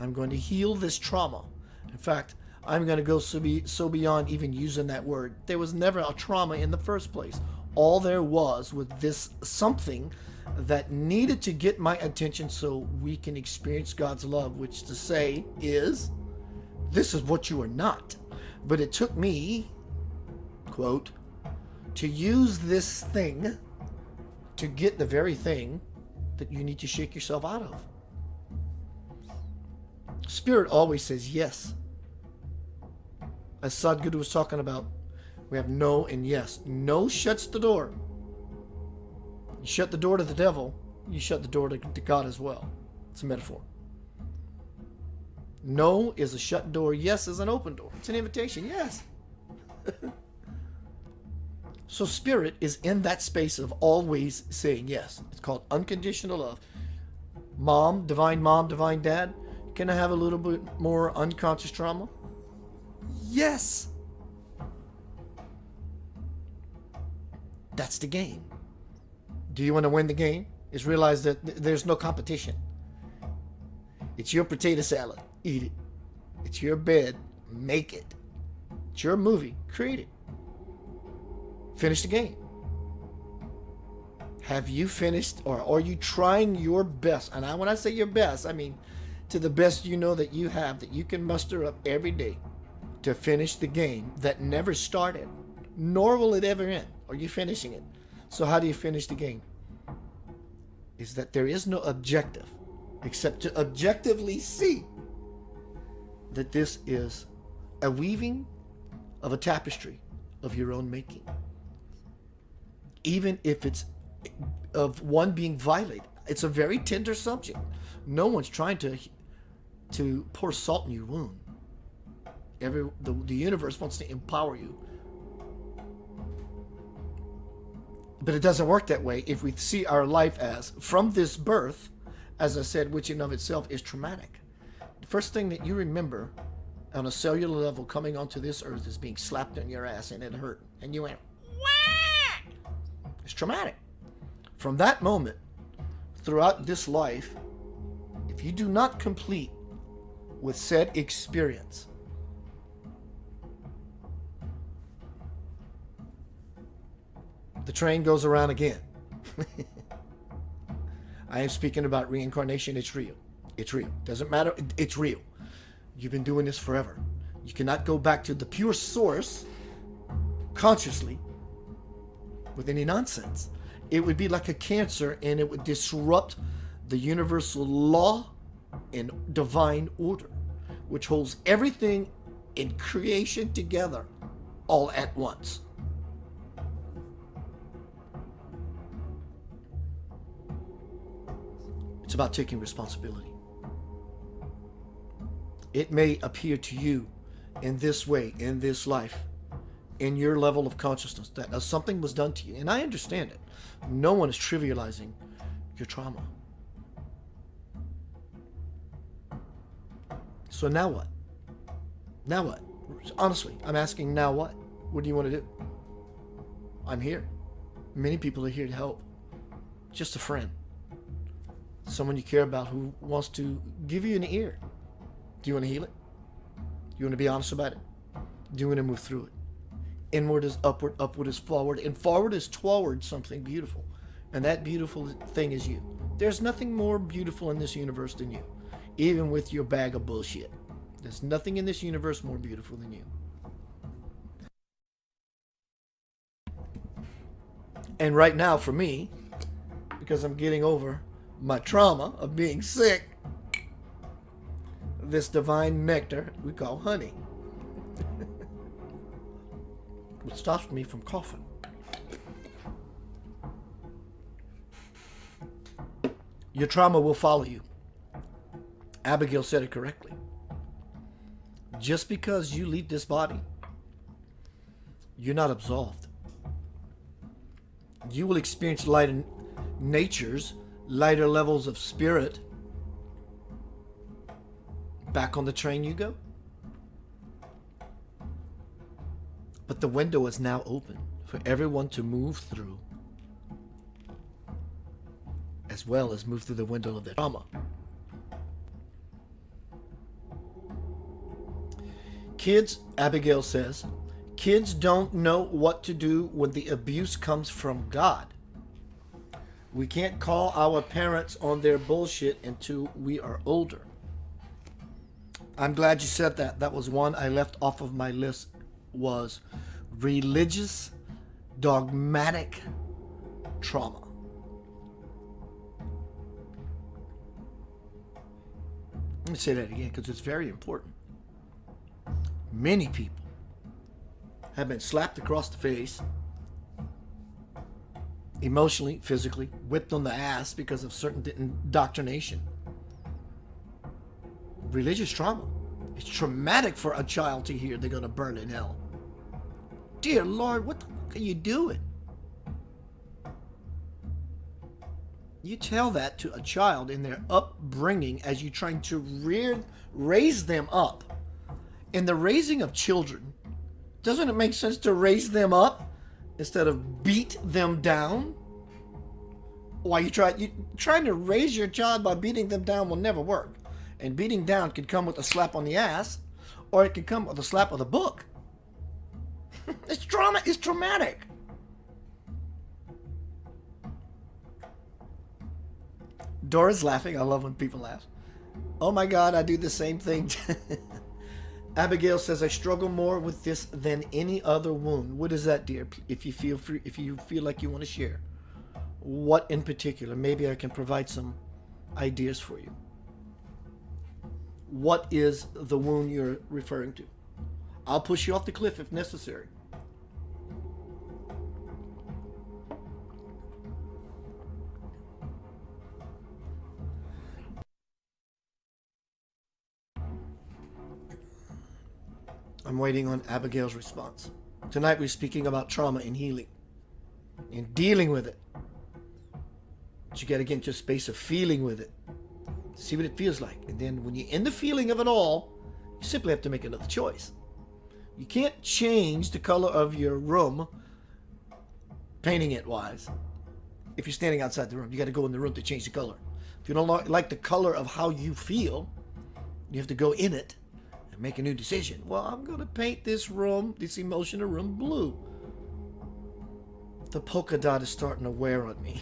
I'm going to heal this trauma. In fact, I'm going to go so beyond even using that word. There was never a trauma in the first place. All there was this something that needed to get my attention so we can experience God's love, which to say is, this is what you are not. But it took me, quote, to use this thing to get the very thing that you need to shake yourself out of. Spirit always says yes. As Sadhguru was talking about, we have no and yes. No shuts the door. You shut the door to the devil, you shut the door to God as well. It's a metaphor. No is a shut door. Yes is an open door. It's an invitation. Yes. So spirit is in that space of always saying yes. It's called unconditional love. Mom, divine dad, can I have a little bit more unconscious trauma? Yes. That's the game. Do you want to win the game? Is realize that there's no competition. It's your potato salad. Eat it. It's your bed. Make it. It's your movie. Create it. Finish the game. Have you finished, or are you trying your best? And when I say your best, I mean to the best you know that you have, that you can muster up every day to finish the game that never started, nor will it ever end. Are you finishing it? So how do you finish the game? Is that there is no objective except to objectively see that this is a weaving of a tapestry of your own making. Even if it's of one being violated. It's a very tender subject. No one's trying to pour salt in your wound. The universe wants to empower you. But it doesn't work that way if we see our life as, from this birth, as I said, which in of itself is traumatic. The first thing that you remember on a cellular level coming onto this earth is being slapped on your ass and it hurt. And you went, wah! It's traumatic. From that moment, throughout this life, if you do not complete with said experience, the train goes around again. I am speaking about reincarnation. It's real. It's real. Doesn't matter. It's real. You've been doing this forever. You cannot go back to the pure source consciously with any nonsense. It would be like a cancer, and it would disrupt the universal law and divine order, which holds everything in creation together all at once. It's about taking responsibility. It may appear to you in this way, in this life, in your level of consciousness, that something was done to you. And I understand it. No one is trivializing your trauma. So now what? Now what? Honestly, I'm asking, now what? What do you want to do? I'm here. Many people are here to help. Just a friend. Someone you care about who wants to give you an ear. Do you want to heal it? Do you want to be honest about it? Do you want to move through it? Inward is upward, upward is forward, and forward is toward something beautiful. And that beautiful thing is you. There's nothing more beautiful in this universe than you. Even with your bag of bullshit. There's nothing in this universe more beautiful than you. And right now for me, because I'm getting over my trauma of being sick, this divine nectar we call honey, it stops me from coughing. Your trauma will follow you. Abigail said it correctly. Just because you leave this body, you're not absolved. You will experience lighter natures, lighter levels of spirit. Back on the train you go. But the window is now open for everyone to move through, as well as move through the window of their trauma. Kids, Abigail says, kids don't know what to do when the abuse comes from God. We can't call our parents on their bullshit until we are older. I'm glad you said that. That was one I left off of my list, was religious, dogmatic trauma. Let me say that again because it's very important. Many people have been slapped across the face, emotionally, physically, whipped on the ass because of certain indoctrination. Religious trauma. It's traumatic for a child to hear they're going to burn in hell. Dear Lord, what the fuck are you doing? You tell that to a child in their upbringing as you're trying to raise them up. In the raising of children, doesn't it make sense to raise them up instead of beat them down? Why you trying to raise your child by beating them down will never work. And beating down can come with a slap on the ass, or it can come with a slap of the book. It's trauma. It's traumatic. Dora's laughing. I love when people laugh. Oh my God, I do the same thing. Abigail says, I struggle more with this than any other wound. What is that, dear? If you feel free, if you feel like you want to share, what in particular? Maybe I can provide some ideas for you. what is the wound you're referring to. I'll push you off the cliff if necessary. I'm waiting on Abigail's response. Tonight we're speaking about trauma and healing and dealing with it. But you got to get into a space of feeling with it. See what it feels like. And then when you're in the feeling of it all, you simply have to make another choice. You can't change the color of your room, painting it wise. If you're standing outside the room, you got to go in the room to change the color. If you don't like the color of how you feel, you have to go in it and make a new decision. Well, I'm going to paint this room, this emotional room, blue. The polka dot is starting to wear on me.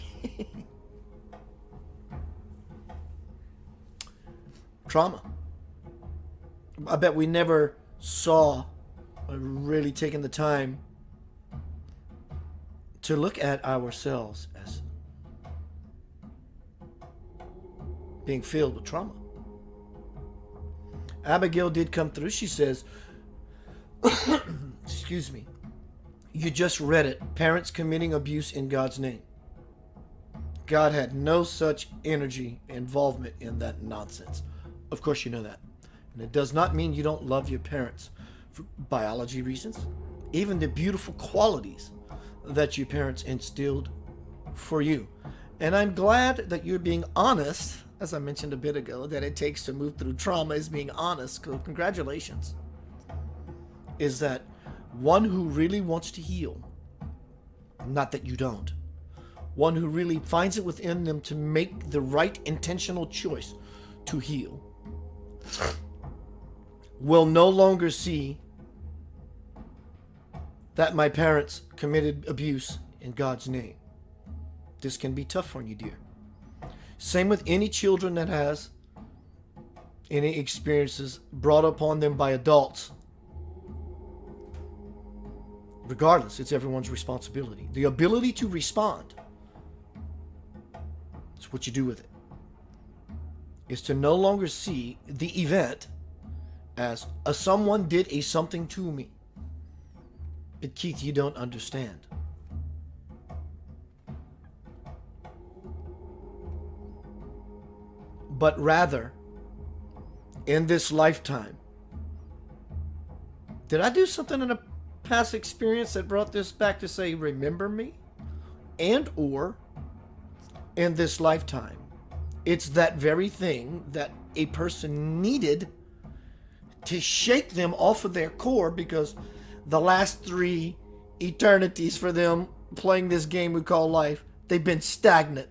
Trauma. I bet we never saw or really taken the time to look at ourselves as being filled with trauma. Abigail did come through. She says, excuse me, you just read it. Parents committing abuse in God's name. God had no such energy, involvement in that nonsense. Of course you know that. And it does not mean you don't love your parents for biology reasons. Even the beautiful qualities that your parents instilled for you. And I'm glad that you're being honest, as I mentioned a bit ago, that it takes to move through trauma is being honest. So congratulations. Is that one who really wants to heal, not that you don't. One who really finds it within them to make the right intentional choice to heal will no longer see that my parents committed abuse in God's name. This can be tough on you, dear. Same with any children that has any experiences brought upon them by adults. Regardless, it's everyone's responsibility. The ability to respond, it's what you do with it, is to no longer see the event as someone did a something to me. But Keith, you don't understand. But rather, in this lifetime, did I do something in a past experience that brought this back to say, remember me? And or, in this lifetime, it's that very thing that a person needed to shake them off of their core, because the last 3 eternities for them playing this game we call life, they've been stagnant.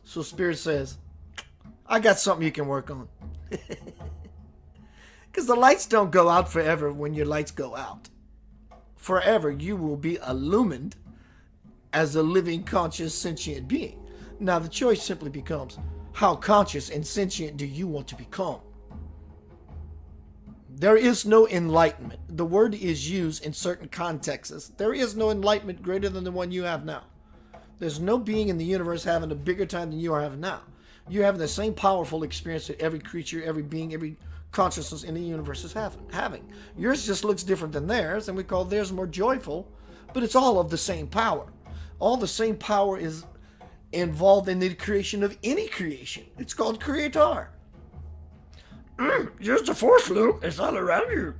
So Spirit says, I got something you can work on. Because the lights don't go out forever when your lights go out. Forever you will be illumined as a living, conscious, sentient being. Now the choice simply becomes, how conscious and sentient do you want to become? There is no enlightenment. The word is used in certain contexts. There is no enlightenment greater than the one you have now. There's no being in the universe having a bigger time than you are having now. You're having the same powerful experience that every creature, every being, every consciousness in the universe is having. Yours just looks different than theirs, and we call theirs more joyful, but it's all of the same power. All the same power is involved in the creation of any creation. It's called creator. Just the force, Luke. It's all around you.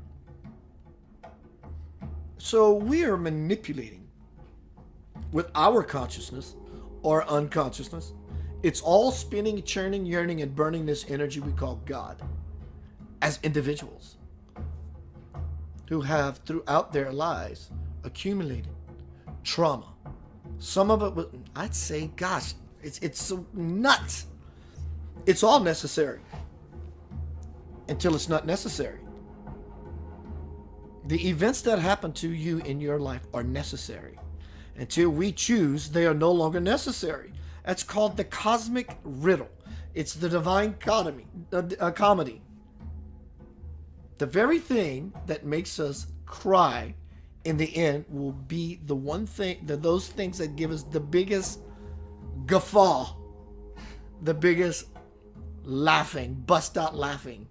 So we are manipulating with our consciousness or unconsciousness. It's all spinning, churning, yearning, and burning this energy we call God as individuals who have throughout their lives accumulated trauma. Some of it, I'd say, gosh, it's so nuts. It's all necessary until it's not necessary. The events that happen to you in your life are necessary. Until we choose, they are no longer necessary. That's called the cosmic riddle. It's the divine comedy. The very thing that makes us cry in the end will be the one thing, those things that give us the biggest guffaw, the biggest laughing, bust out laughing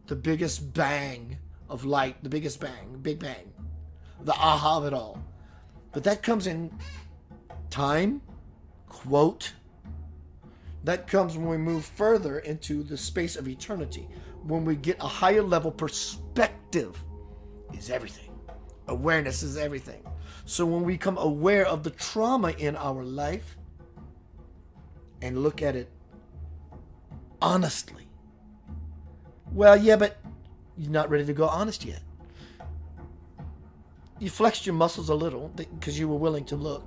the biggest bang of light, the biggest bang, big bang, the aha of it all. But that comes in time, quote. That comes when we move further into the space of eternity, when we get a higher level perspective is everything. Awareness is everything. So when we become aware of the trauma in our life and look at it honestly. Well, yeah, but you're not ready to go honest yet. You flexed your muscles a little because you were willing to look.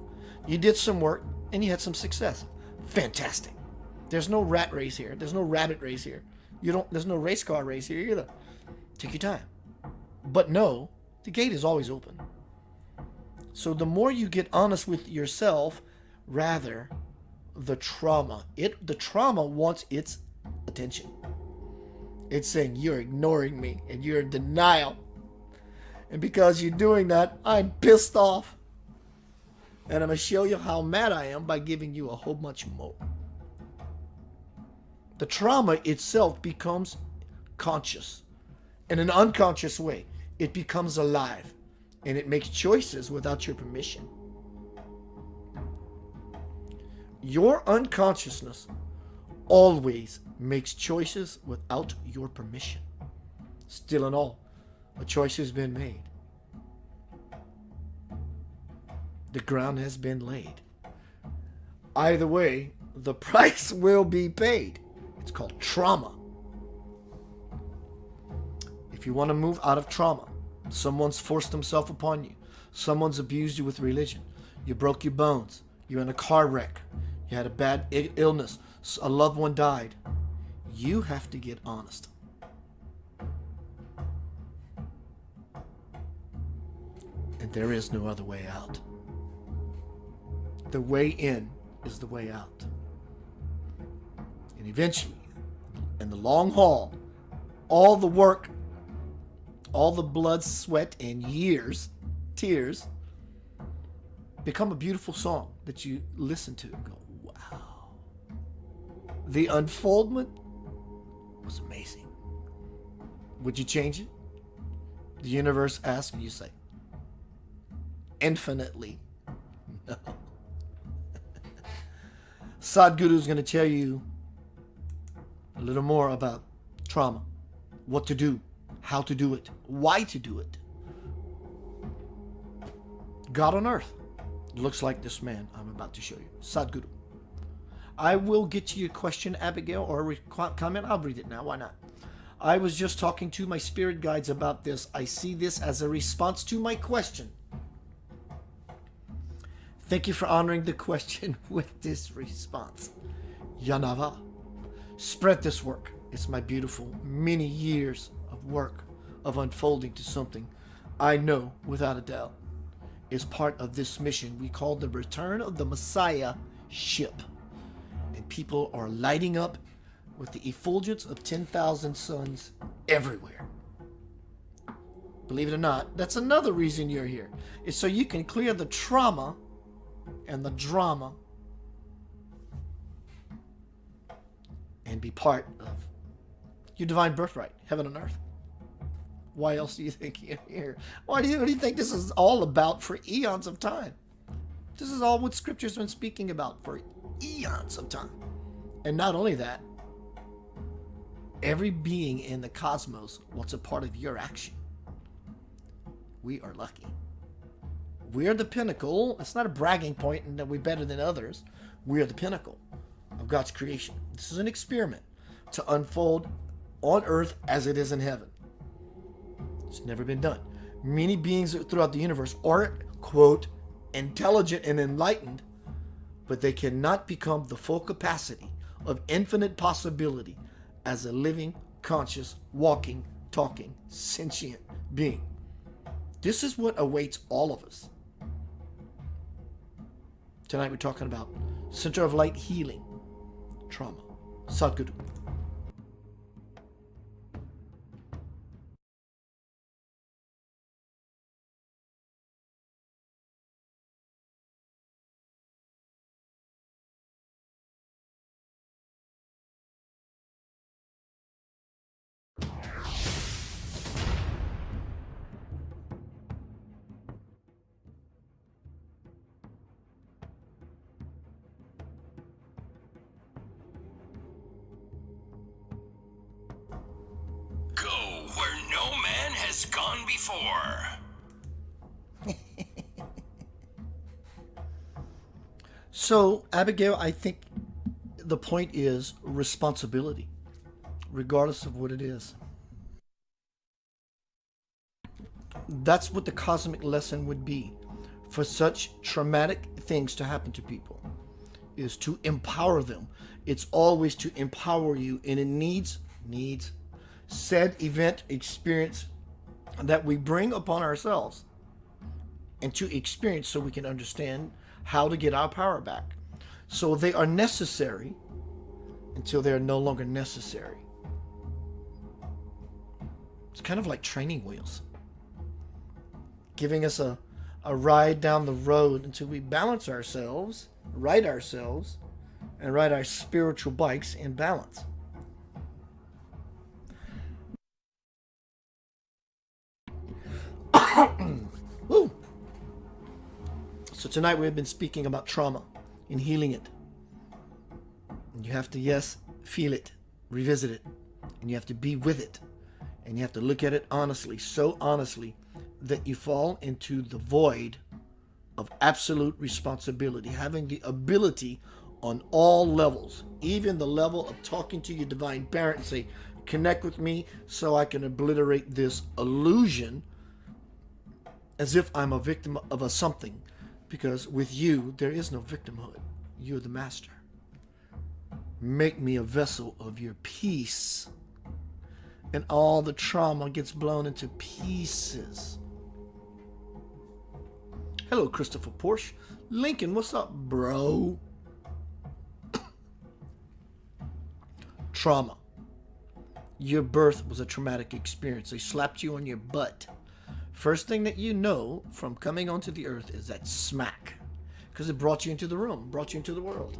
You did some work and you had some success. Fantastic. There's no rat race here. There's no rabbit race here. There's no race car race here either. Take your time. But no, the gate is always open. So the more you get honest with yourself, rather the trauma wants its attention. It's saying you're ignoring me and you're in denial. And because you're doing that, I'm pissed off. And I'm going to show you how mad I am by giving you a whole bunch more. The trauma itself becomes conscious. In an unconscious way, it becomes alive. And it makes choices without your permission. Your unconsciousness always makes choices without your permission. Still and all, a choice has been made. The ground has been laid. Either way, the price will be paid. It's called trauma. If you want to move out of trauma, someone's forced himself upon you. Someone's abused you with religion. You broke your bones. You're in a car wreck. You had a bad illness. A loved one died. You have to get honest. And there is no other way out. The way in is the way out. And eventually, in the long haul, all the work, all the blood, sweat, and tears, become a beautiful song that you listen to and go, wow. The unfoldment was amazing. Would you change it? The universe asks, and you say, infinitely no. Sadhguru is going to tell you a little more about trauma, what to do, how to do it, why to do it. God on earth looks like this man I'm about to show you, Sadhguru. I will get to your question, Abigail, or comment. I'll read it now. Why not? I was just talking to my spirit guides about this. I see this as a response to my question. Thank you for honoring the question with this response. Yanava. Spread this work. It's my beautiful many years of work of unfolding to something I know without a doubt is part of this mission we call the Return of the Messiah ship. And people are lighting up with the effulgence of 10,000 suns everywhere. Believe it or not, that's another reason you're here. Is so you can clear the trauma and the drama and be part of your divine birthright, heaven and earth. Why else do you think you're here? What do you think this is all about for eons of time? This is all what Scripture's been speaking about for eons of time. And not only that, every being in the cosmos wants a part of your action. We are lucky. We're the pinnacle. It's not a bragging point and that we're better than others. We are the pinnacle of God's creation. This is an experiment to unfold on earth as it is in heaven. It's never been done. Many beings throughout the universe are, quote, intelligent and enlightened, but they cannot become the full capacity of infinite possibility as a living, conscious, walking, talking, sentient being. This is what awaits all of us. Tonight we're talking about Center of Light Healing, trauma, Sadhguru. has gone before. So, Abigail, I think the point is responsibility, regardless of what it is. That's what the cosmic lesson would be for such traumatic things to happen to people, is to empower them. It's always to empower you, and it needs said event experience that we bring upon ourselves and to experience so we can understand how to get our power back. So they are necessary until they are no longer necessary. It's kind of like training wheels, giving us a ride down the road until we balance ourselves, right ourselves, and ride our spiritual bikes in balance. Woo. So tonight we have been speaking about trauma and healing it. And you have to, yes, feel it, revisit it, and you have to be with it, and you have to look at it honestly, so honestly that you fall into the void of absolute responsibility, having the ability on all levels, even the level of talking to your divine parent and say, connect with me so I can obliterate this illusion as if I'm a victim of a something, because with you there is no victimhood. You're the master. Make me a vessel of your peace, and all the trauma gets blown into pieces. Hello, Christopher Porsche. Lincoln, what's up, bro? Trauma. Your birth was a traumatic experience. They slapped you on your butt. First thing that you know from coming onto the earth is that smack, because it brought you into the room, brought you into the world.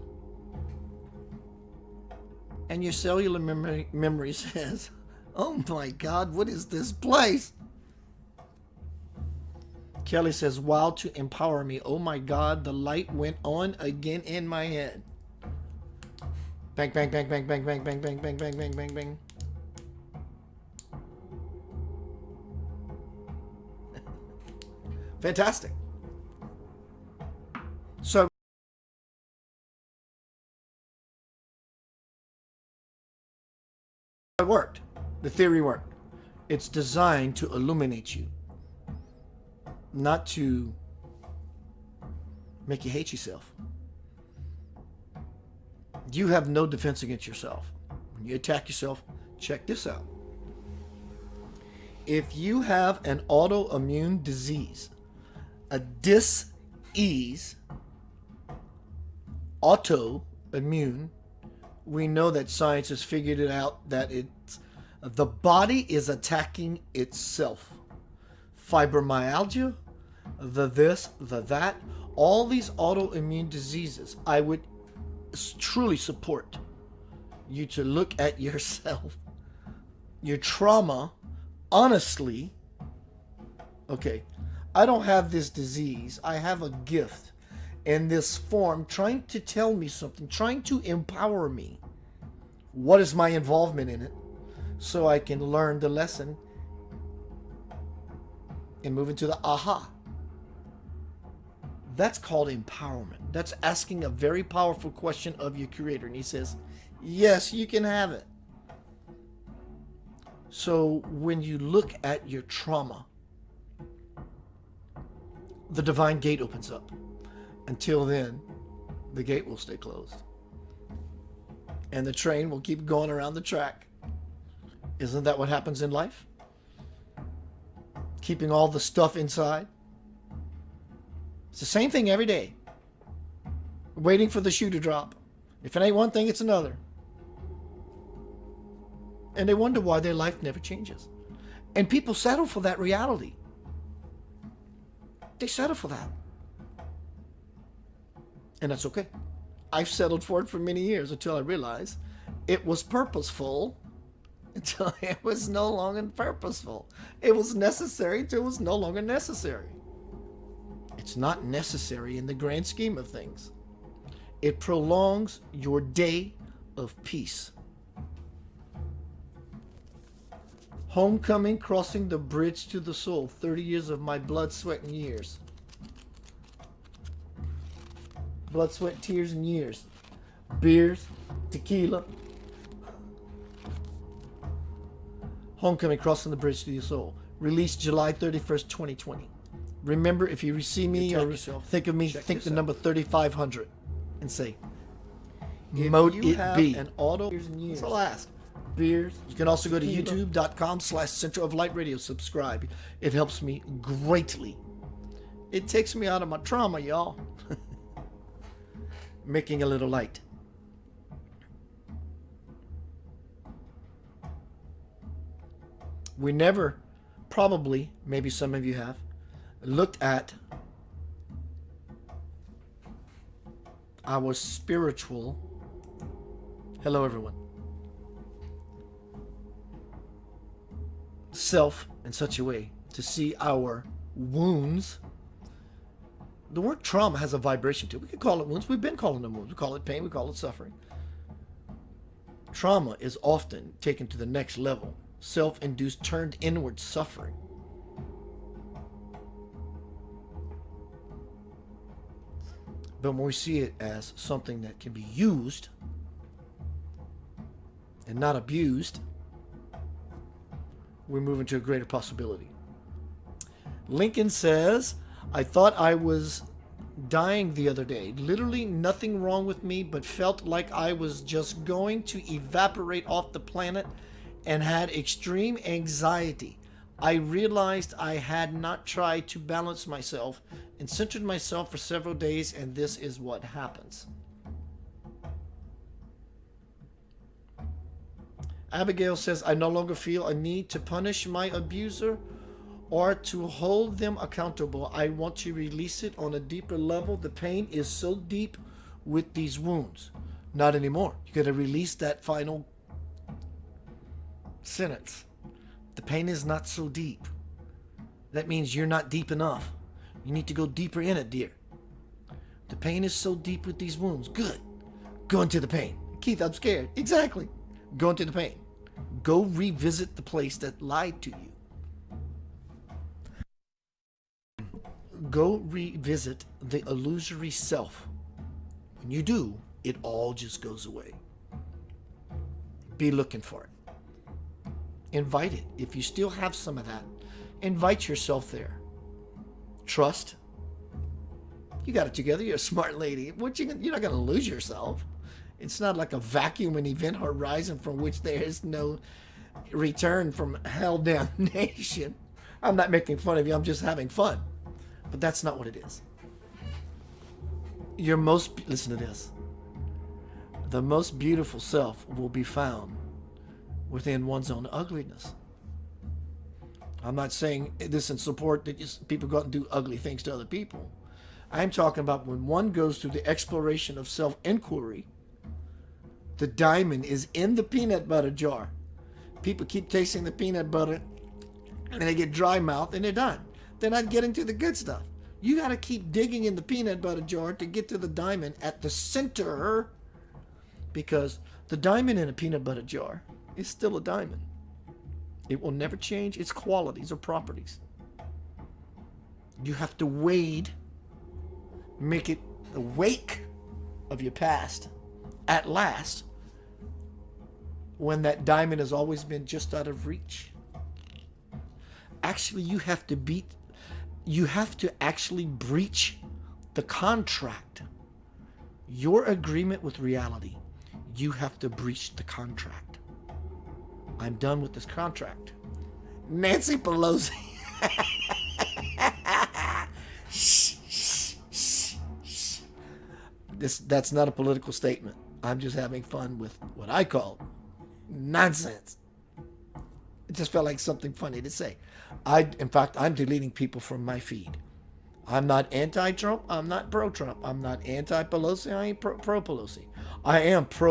And your cellular memory says, oh my God, what is this place? Kelly says, wow, to empower me. Oh my God, the light went on again in my head. Bang, bang, bang, bang, bang, bang, bang, bang, bang, bang, bang, bang, bang. Fantastic. So it worked. The theory worked. It's designed to illuminate you, not to make you hate yourself. You have no defense against yourself. When you attack yourself, check this out. If you have an autoimmune disease, a dis-ease, autoimmune, we know that science has figured it out, that it's the body is attacking itself. Fibromyalgia, the this, the that, all these autoimmune diseases, I would truly support you to look at yourself, your trauma, honestly. Okay, I don't have this disease. I have a gift in this form trying to tell me something, trying to empower me. What is my involvement in it? So I can learn the lesson and move into the aha. That's called empowerment. That's asking a very powerful question of your creator. And he says, yes, you can have it. So when you look at your trauma, the divine gate opens up. Until then, the gate will stay closed. And the train will keep going around the track. Isn't that what happens in life? Keeping all the stuff inside. It's the same thing every day. Waiting for the shoe to drop. If it ain't one thing, it's another. And they wonder why their life never changes. And people settle for that reality. They settle for that. And that's okay. I've settled for it for many years until I realized it was purposeful, until it was no longer purposeful. It was necessary until it was no longer necessary. It's not necessary in the grand scheme of things. It prolongs your day of peace. Homecoming, crossing the bridge to the soul. 30 years of my blood, sweat, and years. Blood, sweat, tears, and years. Beers, tequila. Homecoming, crossing the bridge to the soul. Released July 31st, 2020. Remember, if you see me or think of me, think the number 3500 and say, Mote it be. An auto, that's all I ask. Beers. You can also go to youtube.com/Center of Light Radio. Subscribe. It helps me greatly. It takes me out of my trauma, y'all. Making a little light. We never, probably, maybe some of you have, looked at our spiritual. Hello, everyone. Self in such a way to see our wounds. The word trauma has a vibration to it. We could call it wounds. We've been calling them wounds. We call it pain. We call it suffering. Trauma is often taken to the next level. Self-induced, turned inward suffering. But when we see it as something that can be used and not abused, we move into a greater possibility. Lincoln says, I thought I was dying the other day. Literally nothing wrong with me, but felt like I was just going to evaporate off the planet and had extreme anxiety. I realized I had not tried to balance myself and centered myself for several days, and this is what happens. Abigail says, I no longer feel a need to punish my abuser or to hold them accountable. I want to release it on a deeper level. The pain is so deep with these wounds. Not anymore. You got to release that final sentence. The pain is not so deep. That means you're not deep enough. You need to go deeper in it, dear. The pain is so deep with these wounds. Good. Go into the pain. Keith, I'm scared. Exactly. Go into the pain. Go revisit the place that lied to you. Go revisit the illusory self. When you do, it all just goes away. Be looking for it. Invite it. If you still have some of that, invite yourself there. Trust. You got it together. You're a smart lady. You're not going to lose yourself. It's not like a vacuum and event horizon from which there is no return from hell damnation. I'm not making fun of you. I'm just having fun. But that's not what it is. Listen to this. The most beautiful self will be found within one's own ugliness. I'm not saying this in support that people go out and do ugly things to other people. I'm talking about when one goes through the exploration of self-inquiry. The diamond is in the peanut butter jar. People keep tasting the peanut butter and they get dry mouth and they're done. They're not getting to the good stuff. You got to keep digging in the peanut butter jar to get to the diamond at the center, because the diamond in a peanut butter jar is still a diamond. It will never change its qualities or properties. You have to wade, make it the wake of your past at last, when that diamond has always been just out of reach. Actually, you have to actually breach the contract. Your agreement with reality, you have to breach the contract. I'm done with this contract. Nancy Pelosi. That's not a political statement. I'm just having fun with what I call nonsense. It just felt like something funny to say. In fact, I'm deleting people from my feed. I'm not anti-Trump. I'm not pro-Trump. I'm not anti-Pelosi. I ain't pro-Pelosi. I am pro